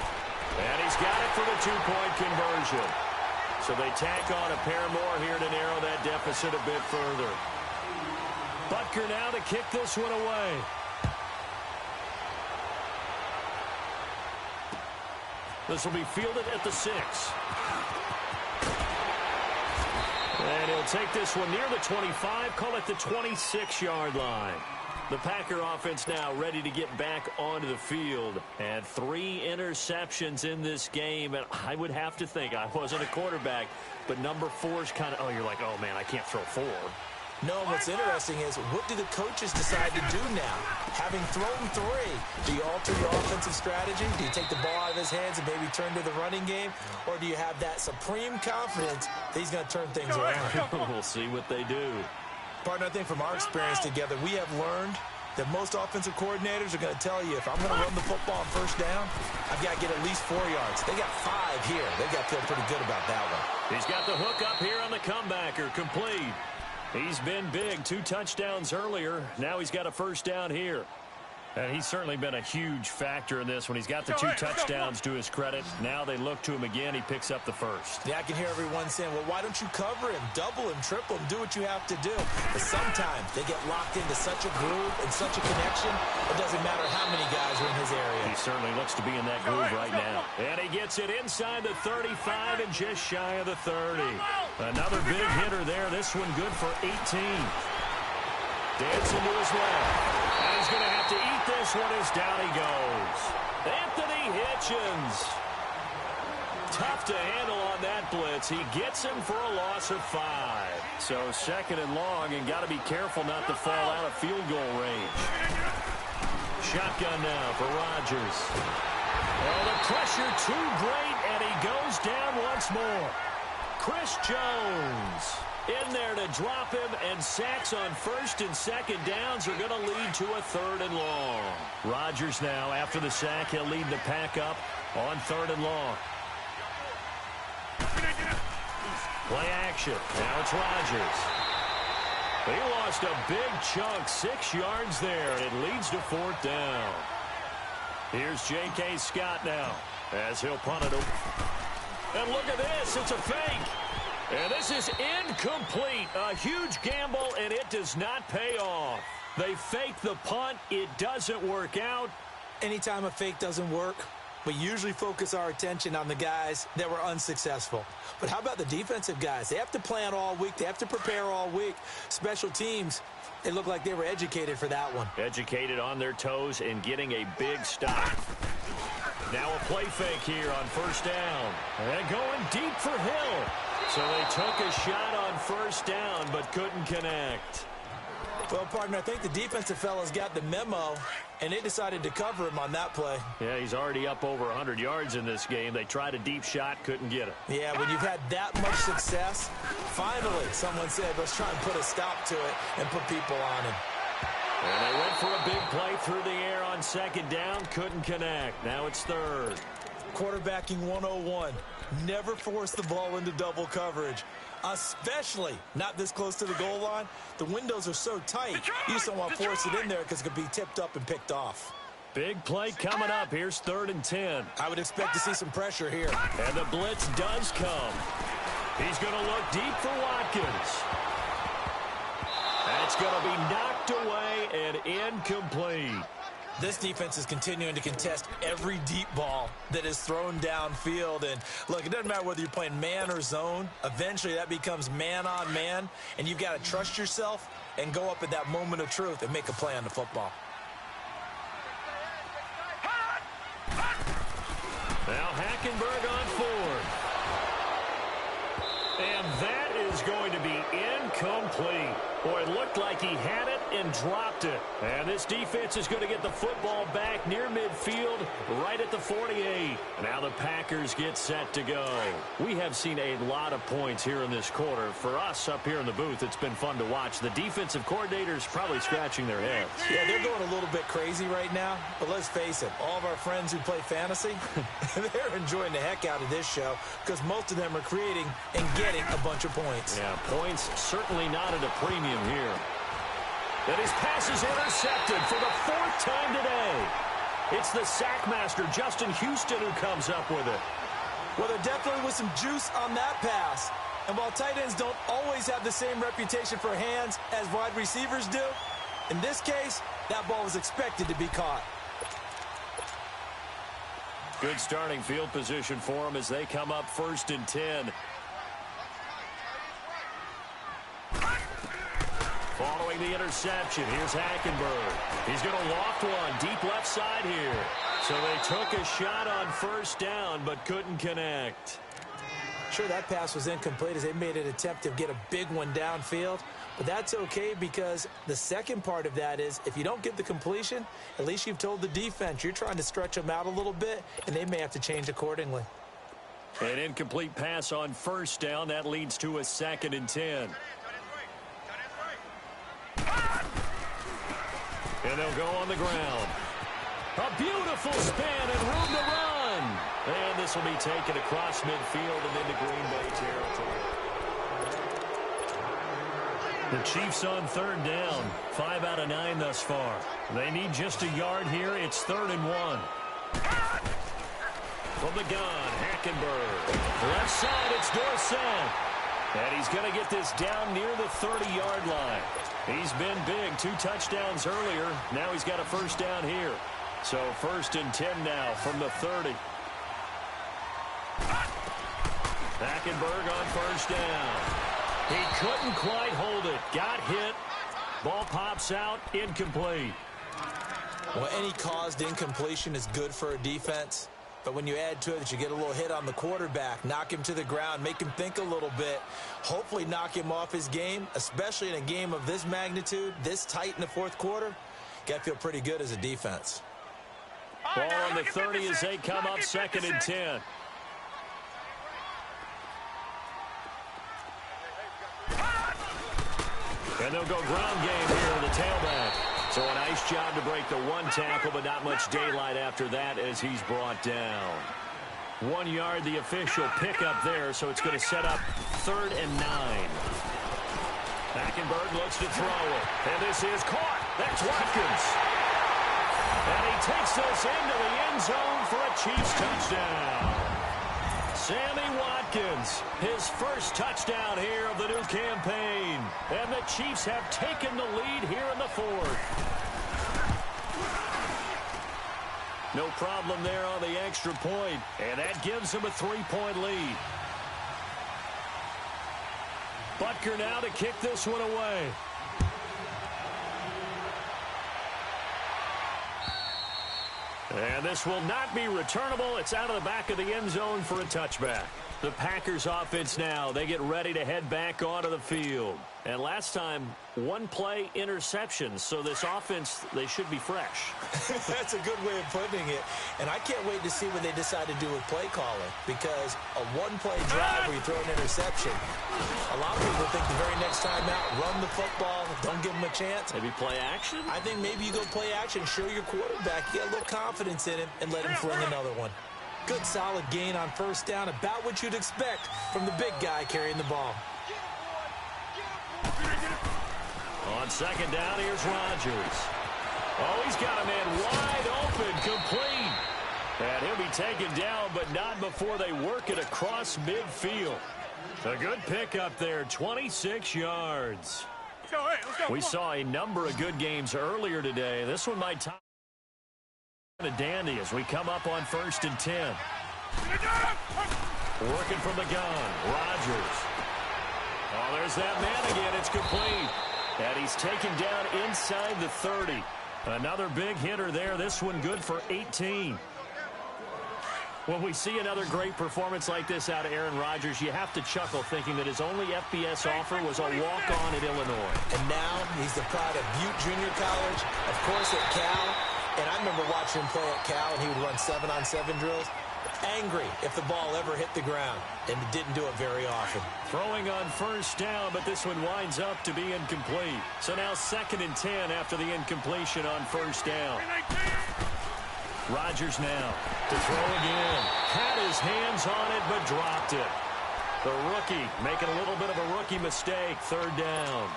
And he's got it for the 2-point conversion. So they tack on a pair more here to narrow that deficit a bit further. Butker now to kick this one away. This will be fielded at the 6. And he'll take this one near the 25, call it the 26-yard line. The Packer offense now ready to get back onto the field. And 3 interceptions in this game. And I would have to think, I wasn't a quarterback, but number 4 is kind of, you're like, oh, man, I can't throw 4. No, what's interesting is, what do the coaches decide to do now? Having thrown 3, do you alter your offensive strategy? Do you take the ball out of his hands and maybe turn to the running game? Or do you have that supreme confidence that he's going to turn things around? We'll see what they do. Partner, I think from our experience together, we have learned that most offensive coordinators are going to tell you, if I'm going to run the football on first down, I've got to get at least 4 yards. They got 5 here. They got to feel pretty good about that one. He's got the hook up here on the comebacker, complete. He's been big, 2 touchdowns earlier. Now he's got a first down here. And he's certainly been a huge factor in this when he's got the 2 touchdowns to his credit. Now they look to him again. He picks up the first. Yeah, I can hear everyone saying, well, why don't you cover him, double him, triple him, do what you have to do. But sometimes they get locked into such a groove and such a connection, it doesn't matter how many guys are in his area. He certainly looks to be in that groove right now. And he gets it inside the 35 and just shy of the 30. Another big hitter there. This one good for 18. Dancing to his left. And he's going to have to eat this one as down he goes. Anthony Hitchens. Tough to handle on that blitz. He gets him for a loss of 5. So 2nd and long, and got to be careful not to fall out of field goal range. Shotgun now for Rodgers. Oh, the pressure too great, and he goes down once more. Chris Jones in there to drop him, and sacks on 1st and 2nd downs are going to lead to a 3rd and long. Rodgers now, after the sack, he'll lead the pack up on 3rd and long. Play action. Now it's Rodgers. He lost a big chunk, 6 yards there, and it leads to 4th down. Here's J.K. Scott now as he'll punt it. And look at this. It's a fake. And this is incomplete. A huge gamble, and it does not pay off. They fake the punt. It doesn't work out. Anytime a fake doesn't work, we usually focus our attention on the guys that were unsuccessful. But how about the defensive guys? They have to plan all week. They have to prepare all week. Special teams, they look like they were educated for that one. Educated on their toes and getting a big stop. Now a play fake here on 1st down. And going deep for Hill. So they took a shot on 1st down, but couldn't connect. Well, partner, I think the defensive fellas got the memo, and they decided to cover him on that play. Yeah, he's already up over 100 yards in this game. They tried a deep shot, couldn't get it. Yeah, when you've had that much success, finally someone said, let's try and put a stop to it and put people on him. And they went for a big play through the air on 2nd down, couldn't connect. Now it's 3rd. Quarterbacking 101. Never force the ball into double coverage, especially not this close to the goal line. The windows are so tight, you just don't want to force it in there because it could be tipped up and picked off. Big play coming up. Here's 3rd and 10. I would expect to see some pressure here. And the blitz does come. He's going to look deep for Watkins. That's going to be knocked away and incomplete. This defense is continuing to contest every deep ball that is thrown downfield. And look, it doesn't matter whether you're playing man or zone. Eventually that becomes man on man, and you've got to trust yourself and go up at that moment of truth and make a play on the football. Now Hackenberg on 4th. And that is going to be incomplete. Boy, it looked like he had it and dropped it. And this defense is going to get the football back near midfield, right at the 48. Now the Packers get set to go. We have seen a lot of points here in this quarter. For us up here in the booth, it's been fun to watch. The defensive coordinators probably scratching their heads. Yeah, they're going a little bit crazy right now. But let's face it, all of our friends who play fantasy, they're enjoying the heck out of this show because most of them are creating and getting a bunch of points. Yeah, points certainly not at a premium here. And his pass is intercepted for the 4th time today. It's the sack master, Justin Houston, who comes up with it. Well, there definitely was some juice on that pass. And while tight ends don't always have the same reputation for hands as wide receivers do, in this case, that ball was expected to be caught. Good starting field position for them as they come up 1st and 10. Following the interception, here's Hackenberg. He's going to loft one deep left side here. So they took a shot on 1st down but couldn't connect. Sure, that pass was incomplete as they made an attempt to get a big one downfield. But that's okay because the second part of that is if you don't get the completion, at least you've told the defense you're trying to stretch them out a little bit, and they may have to change accordingly. An incomplete pass on 1st down. That leads to a 2nd and 10. And they'll go on the ground. A beautiful spin and room to run. And this will be taken across midfield and into Green Bay territory. The Chiefs on 3rd down. 5 out of 9 thus far. They need just a yard here. It's 3rd and 1. From the gun, Hackenberg. Left side, it's Dorsett. And he's going to get this down near the 30-yard line. He's been big. 2 touchdowns earlier. Now he's got a 1st down here. So 1st and 10 now from the 30. Hackenberg on 1st down. He couldn't quite hold it. Got hit. Ball pops out. Incomplete. Well, any caused incompletion is good for a defense. But when you add to it that you get a little hit on the quarterback, knock him to the ground, make him think a little bit, hopefully knock him off his game, especially in a game of this magnitude, this tight in the 4th quarter, got to feel pretty good as a defense. Ball on the 30 as they come up 2nd and 10. And they'll go ground game here in the tailback. So a nice job to break the 1 tackle, but not much daylight after that as he's brought down. 1 yard, the official pickup there, so it's going to set up 3rd and 9. Hackenberg looks to throw it. And this is caught. That's Watkins. And he takes this into the end zone for a Chiefs touchdown. Sammy Watkins, his 1st touchdown here of the new campaign. And the Chiefs have taken the lead here in the 4th. No problem there on the extra point. And that gives them a 3-point lead. Butker now to kick this one away. And this will not be returnable. It's out of the back of the end zone for a touchback. The Packers offense now, they get ready to head back onto the field. And last time, 1-play interceptions. So this offense, they should be fresh. That's a good way of putting it. And I can't wait to see what they decide to do with play calling. Because a 1-play drive where you throw an interception, a lot of people think the very next time out, run the football, don't give them a chance. Maybe play action? I think maybe you go play action, show your quarterback, you get a little confidence in him, and let him fling another one. Good solid gain on 1st down, about what you'd expect from the big guy carrying the ball. On 2nd down, here's Rodgers. Oh, he's got a man wide open, complete. And he'll be taken down, but not before they work it across midfield. A good pickup there, 26 yards. We saw a number of good games earlier today. This one might top a dandy as we come up on 1st and 10. Working from the gun, Rodgers. Oh, there's that man again. It's complete. And he's taken down inside the 30. Another big hitter there. This one good for 18. When we see another great performance like this out of Aaron Rodgers, you have to chuckle thinking that his only FBS offer was a walk-on at Illinois. And now he's the pride of Butte Junior College, of course at Cal. And I remember watching him play at Cal, and he would run 7-on-7 drills. Angry if the ball ever hit the ground, and it didn't do it very often. Throwing on 1st down, but this one winds up to be incomplete. So now 2nd and 10 after the incompletion on 1st down. Rodgers now to throw again. Had his hands on it, but dropped it. The rookie making a little bit of a rookie mistake. 3rd down.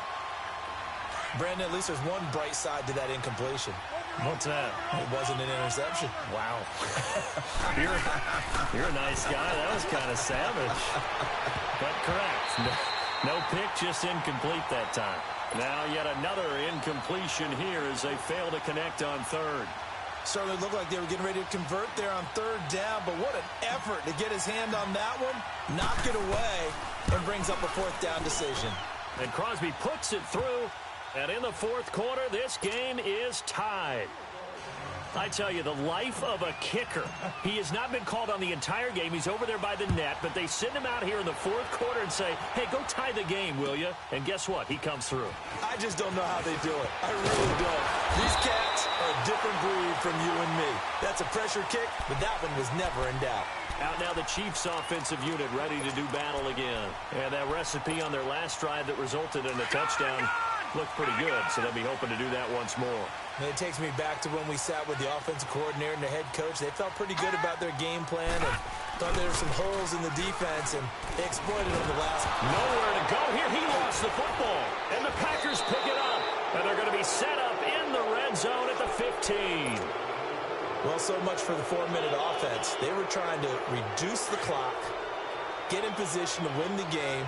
Brandon, at least there's one bright side to that incompletion. What's that? It wasn't an interception. Wow. you're a nice guy. That was kind of savage. But correct. No pick, just incomplete that time. Now yet another incompletion here as they fail to connect on third. Certainly looked like they were getting ready to convert there on third down, but what an effort to get his hand on that one, knock it away, and brings up a fourth down decision. And Crosby puts it through, and in the fourth quarter, this game is tied. I tell you, the life of a kicker. He has not been called on the entire game. He's over there by the net, but they send him out here in the fourth quarter and say, hey, go tie the game, will you? And guess what? He comes through. I just don't know how they do it. I really don't. These cats are a different breed from you and me. That's a pressure kick, but that one was never in doubt. Out now the Chiefs offensive unit ready to do battle again. And that recipe on their last drive that resulted in a touchdown looked pretty good, so they'll be hoping to do that once more. And it takes me back to when we sat with the offensive coordinator and the head coach. They felt pretty good about their game plan and thought there were some holes in the defense, and they exploited them the last. Nowhere to go here. He lost the football, and the Packers pick it up, and they're going to be set up in the red zone at the 15. Well, so much for the 4-minute offense. They were trying to reduce the clock, get in position to win the game,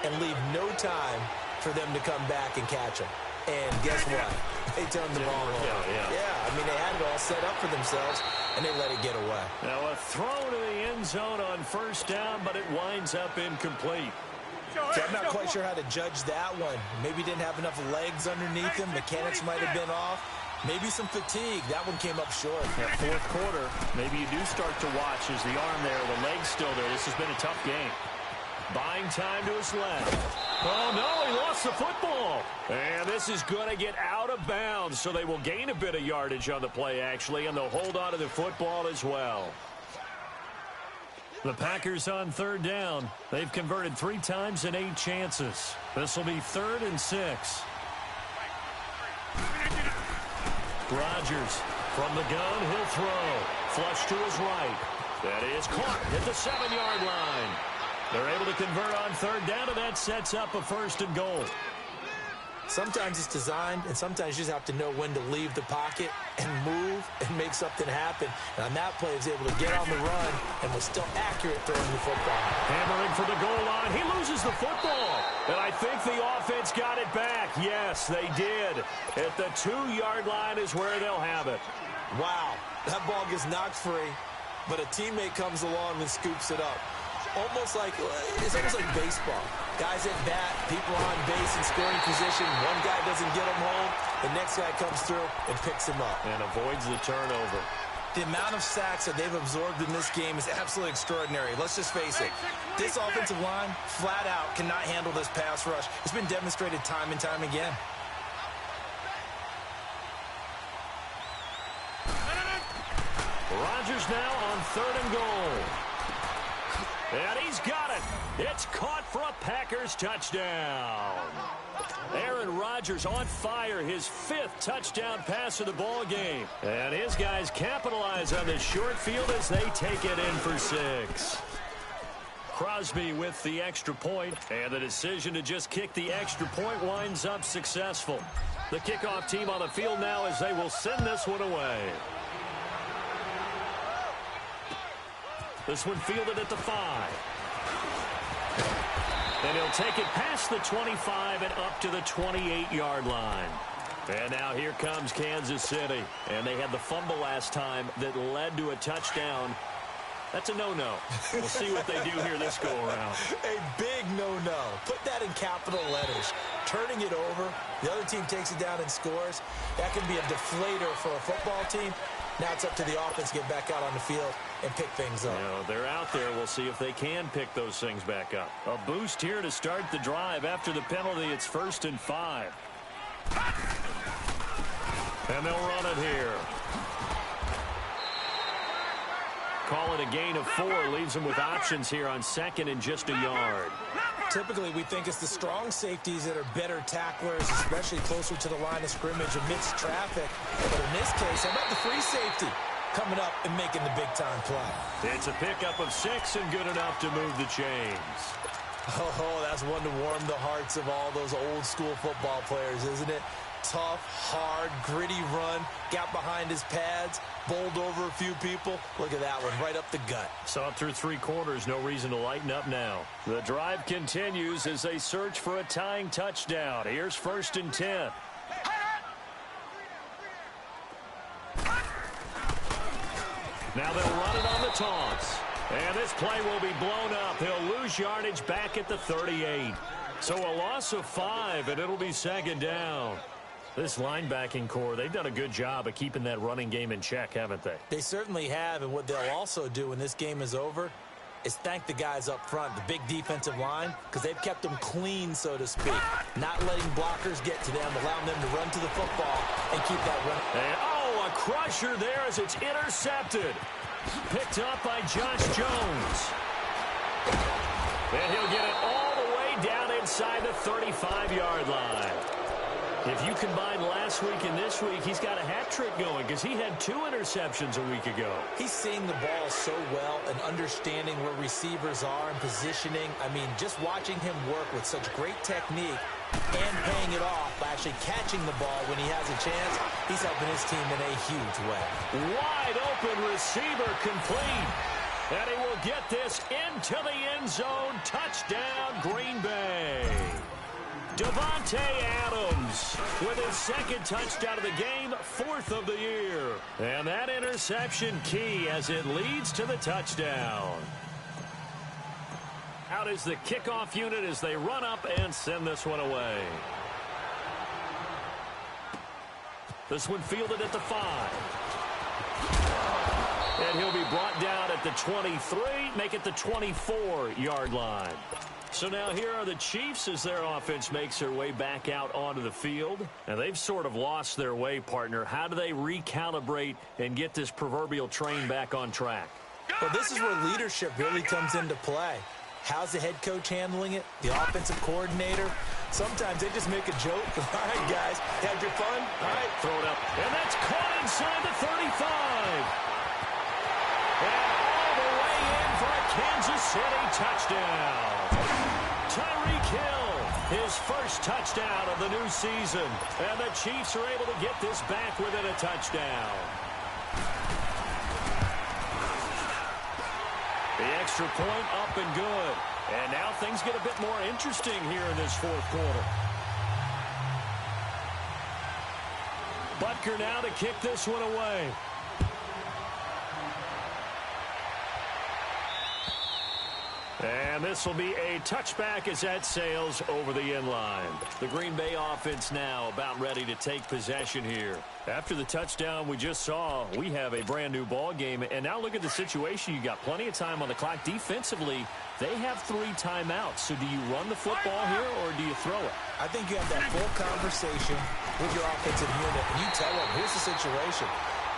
and leave no time for them to come back and catch them. And guess what? They turned the ball over. Yeah, I mean, they had it all set up for themselves, and they let it get away. Now a throw to the end zone on first down, but it winds up incomplete. So I'm not quite sure how to judge that one. Maybe didn't have enough legs underneath him. Mechanics might have been off. Maybe some fatigue. That one came up short. Yeah, fourth quarter, maybe you do start to watch as the arm there, the leg's still there. This has been a tough game. Buying time to his left. Oh, no, he lost the football. And this is going to get out of bounds, so they will gain a bit of yardage on the play, actually, and they'll hold on to the football as well. The Packers on third down. They've converted 3 times in 8 chances. This will be 3rd and 6. Rodgers from the gun, he'll throw. Flush to his right. That is caught at the 7-yard line. They're able to convert on third down, and that sets up a 1st and goal. Sometimes it's designed, and sometimes you just have to know when to leave the pocket and move and make something happen. And on that play, he was able to get on the run and was still accurate throwing the football. Hammering for the goal line. He loses the football. And I think the offense got it back. Yes, they did. At the 2-yard line is where they'll have it. Wow, that ball gets knocked free, but a teammate comes along and scoops it up. It's almost like baseball. Guys at bat, people on base in scoring position. One guy doesn't get him home. The next guy comes through and picks him up. And avoids the turnover. The amount of sacks that they've absorbed in this game is absolutely extraordinary. Let's just face it. This offensive line, flat out, cannot handle this pass rush. It's been demonstrated time and time again. Rodgers now on 3rd and goal. And he's got it. It's caught for a Packers touchdown. Aaron Rodgers on fire, his 5th touchdown pass of the ball game. And his guys capitalize on the short field as they take it in for 6. Crosby with the extra point, and the decision to just kick the extra point winds up successful. The kickoff team on the field now as they will send this one away. This one fielded at the 5. And he'll take it past the 25 and up to the 28-yard line. And now here comes Kansas City. And they had the fumble last time that led to a touchdown. That's a no-no. We'll see what they do here this go-around. A big no-no. Put that in capital letters. Turning it over, the other team takes it down and scores. That can be a deflator for a football team. Now it's up to the offense to get back out on the field and pick things up. They're out there. We'll see if they can pick those things back up. A boost here to start the drive. After the penalty, it's 1st and 5. And they'll run it here. Call it a gain of 4. Leaves them with options here on 2nd and just a yard. Typically, we think it's the strong safeties that are better tacklers, especially closer to the line of scrimmage amidst traffic. But in this case, how about the free safety coming up and making the big-time play? It's a pickup of 6 and good enough to move the chains. Oh, that's one to warm the hearts of all those old-school football players, isn't it? Tough, hard, gritty run. Got behind his pads, bowled over a few people. Look at that one, right up the gut. Saw it through 3 quarters. No reason to lighten up now. The drive continues as they search for a tying touchdown. Here's 1st and 10. Now they'll run it on the taunts. And this play will be blown up. He'll lose yardage back at the 38. So a loss of 5, and it'll be 2nd down. This linebacking core, they've done a good job of keeping that running game in check, haven't they? They certainly have, and what they'll also do when this game is over is thank the guys up front, the big defensive line, because they've kept them clean, so to speak. Not letting blockers get to them, allowing them to run to the football and keep that run. And, oh, a crusher there as it's intercepted. Picked up by Josh Jones. And he'll get it all the way down inside the 35-yard line. If you combine last week and this week, he's got a hat trick going because he had 2 interceptions a week ago. He's seeing the ball so well and understanding where receivers are and positioning. I mean, just watching him work with such great technique and paying it off by actually catching the ball when he has a chance, he's helping his team in a huge way. Wide open receiver complete. And he will get this into the end zone. Touchdown, Green Bay. Davante Adams with his 2nd touchdown of the game, 4th of the year. And that interception key as it leads to the touchdown. Out is the kickoff unit as they run up and send this one away. This one fielded at the 5. And he'll be brought down at the 23, make it the 24-yard line. So now here are the Chiefs as their offense makes their way back out onto the field. And they've sort of lost their way, partner. How do they recalibrate and get this proverbial train back on track? Well, this is where leadership really comes into play. How's the head coach handling it? The offensive coordinator? Sometimes they just make a joke. All right, guys, had your fun? All right, throw it up. And that's caught inside the 35. And all the way in for a Kansas City touchdown. Tyreek Hill, his 1st touchdown of the new season. And the Chiefs are able to get this back within a touchdown. The extra point up and good. And now things get a bit more interesting here in this 4th quarter. Butker now to kick this one away. And this will be a touchback as that sails over the end line. The Green Bay offense now about ready to take possession here. After the touchdown we just saw, we have a brand new ball game. And now look at the situation. You got plenty of time on the clock. Defensively, they have 3 timeouts. So do you run the football here or do you throw it? I think you have that full conversation with your offensive unit. And you tell them, here's the situation.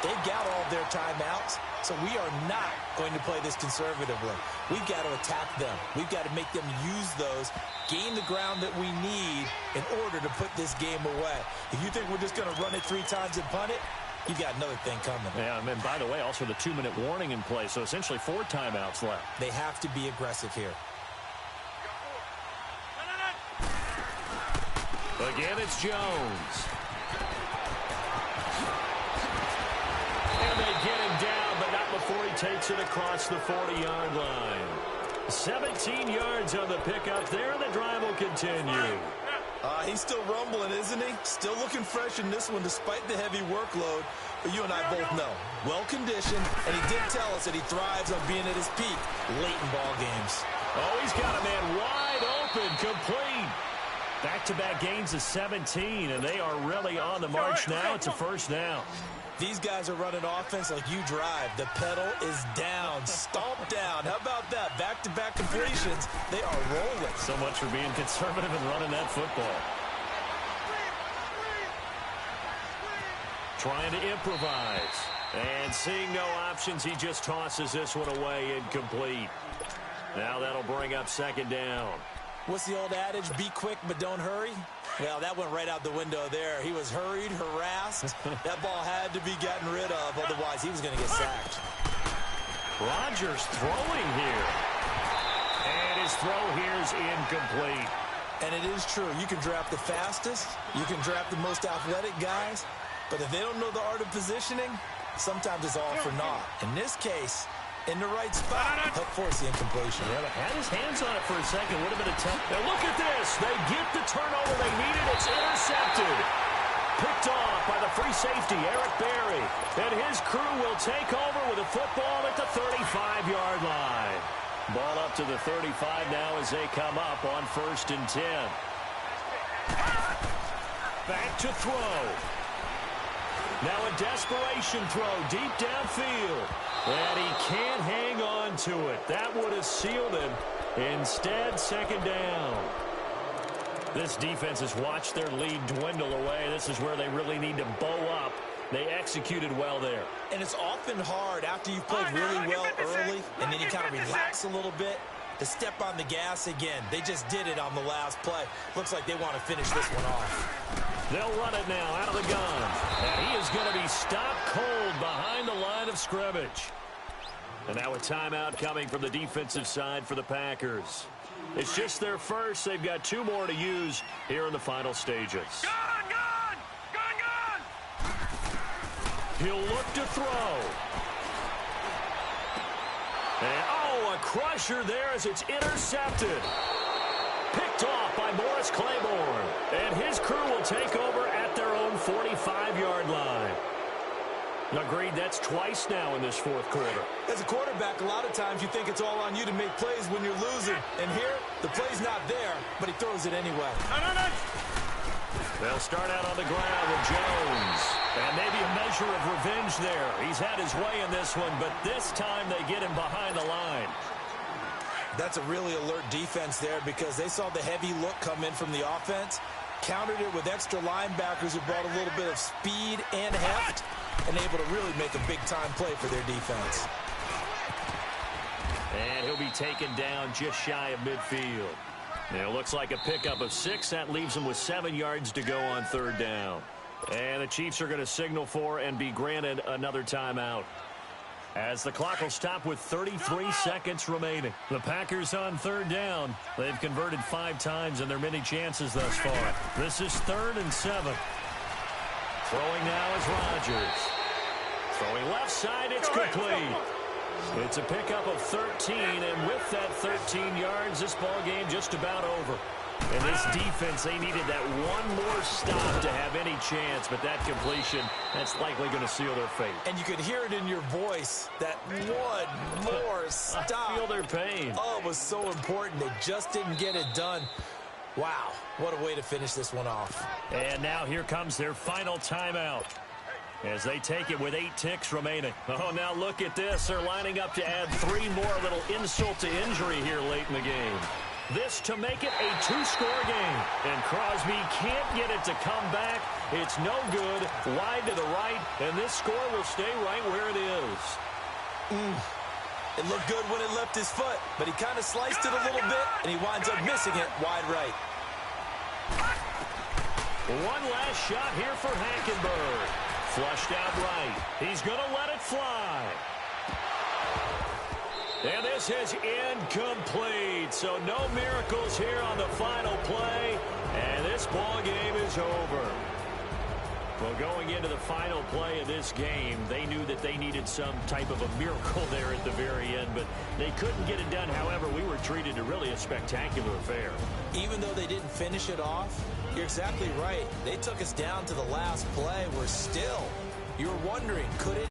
They've got all of their timeouts, so we are not going to play this conservatively. We've got to attack them. We've got to make them use those, gain the ground that we need in order to put this game away. If you think we're just going to run it 3 times and punt it, you've got another thing coming. Yeah, and by the way, also the 2-minute warning in play, so essentially 4 timeouts left. They have to be aggressive here. Again, it's Jones. They get him down, but not before he takes it across the 40-yard line. 17 yards on the pickup there, and the drive will continue. He's still rumbling, isn't he? Still looking fresh in this one despite the heavy workload. But you and I both know, well-conditioned, and he did tell us that he thrives on being at his peak late in ball games. Oh, he's got a man wide open, complete. Back-to-back gains of 17, and they are really on the march now. It's a 1st down. These guys are running offense like you drive. The pedal is down, stomped down. How about that? Back-to-back completions. They are rolling. So much for being conservative and running that football. Trying to improvise. And seeing no options, he just tosses this one away incomplete. Now that'll bring up 2nd down. What's the old adage? Be quick, but don't hurry. Well, that went right out the window there. He was hurried, harassed. That ball had to be gotten rid of, otherwise he was going to get sacked. Rodgers throwing here. And his throw here is incomplete. And it is true. You can draft the fastest, you can draft the most athletic guys, but if they don't know the art of positioning, sometimes it's all for naught. In this case, in the right spot, help force the incompletion. Yeah, but had his hands on it for a second. Would have been a tough. Now look at this. They get the turnover they needed. It's intercepted. Picked off by the free safety, Eric Berry. And his crew will take over with a football at the 35-yard line. Ball up to the 35 now as they come up on 1st and 10. Back to throw. Now a desperation throw deep downfield. And he can't hang on to it. That would have sealed him. Instead, 2nd down. This defense has watched their lead dwindle away. This is where they really need to bow up. They executed well there. And it's often hard after you've played really well early and then you kind of relax a little bit to step on the gas again. They just did it on the last play. Looks like they want to finish this one off. They'll run it now out of the gun. And he is going to be stopped cold behind the line of scrimmage. And now a timeout coming from the defensive side for the Packers. It's just their first. They've got 2 more to use here in the final stages. He'll look to throw. And, oh, a crusher there as it's intercepted. Picked off by Morris Claiborne. And his crew will take over at their own 45-yard line. Agreed, that's twice now in this 4th quarter. As a quarterback, a lot of times you think it's all on you to make plays when you're losing. And here, the play's not there, but he throws it anyway. They'll start out on the ground with Jones. And maybe a measure of revenge there. He's had his way in this one, but this time they get him behind the line. That's a really alert defense there because they saw the heavy look come in from the offense, countered it with extra linebackers who brought a little bit of speed and heft, and able to really make a big-time play for their defense. And he'll be taken down just shy of midfield. Now, it looks like a pickup of 6. That leaves them with 7 yards to go on 3rd down. And the Chiefs are going to signal for and be granted another timeout, as the clock will stop with 33 seconds remaining. The Packers on 3rd down. They've converted 5 times in their many chances thus far. This is 3rd and 7. Throwing now is Rodgers. Throwing left side, it's complete. It's a pickup of 13, and with that 13 yards, this ball game just about over. And this defense, they needed that one more stop to have any chance, but that completion, that's likely going to seal their fate. And you could hear it in your voice, that one more stop. I feel their pain. Oh, it was so important. They just didn't get it done. Wow, what a way to finish this one off. And now here comes their final timeout as they take it with 8 ticks remaining. Oh, now look at this. They're lining up to add 3 more, a little insult to injury here late in the game. This to make it a 2-score game. And Crosby can't get it to come back. It's no good. Wide to the right, and this score will stay right where it is. It looked good when it left his foot, but he kind of sliced it a little bit, and he winds up missing it wide right. One last shot here for Hackenberg. Flushed out right. He's going to let it fly. And this is incomplete. So no miracles here on the final play. And this ball game is over. Well, going into the final play of this game, they knew that they needed some type of a miracle there at the very end, but they couldn't get it done. However, we were treated to really a spectacular affair. Even though they didn't finish it off, you're exactly right. They took us down to the last play. We're still, you're wondering, could it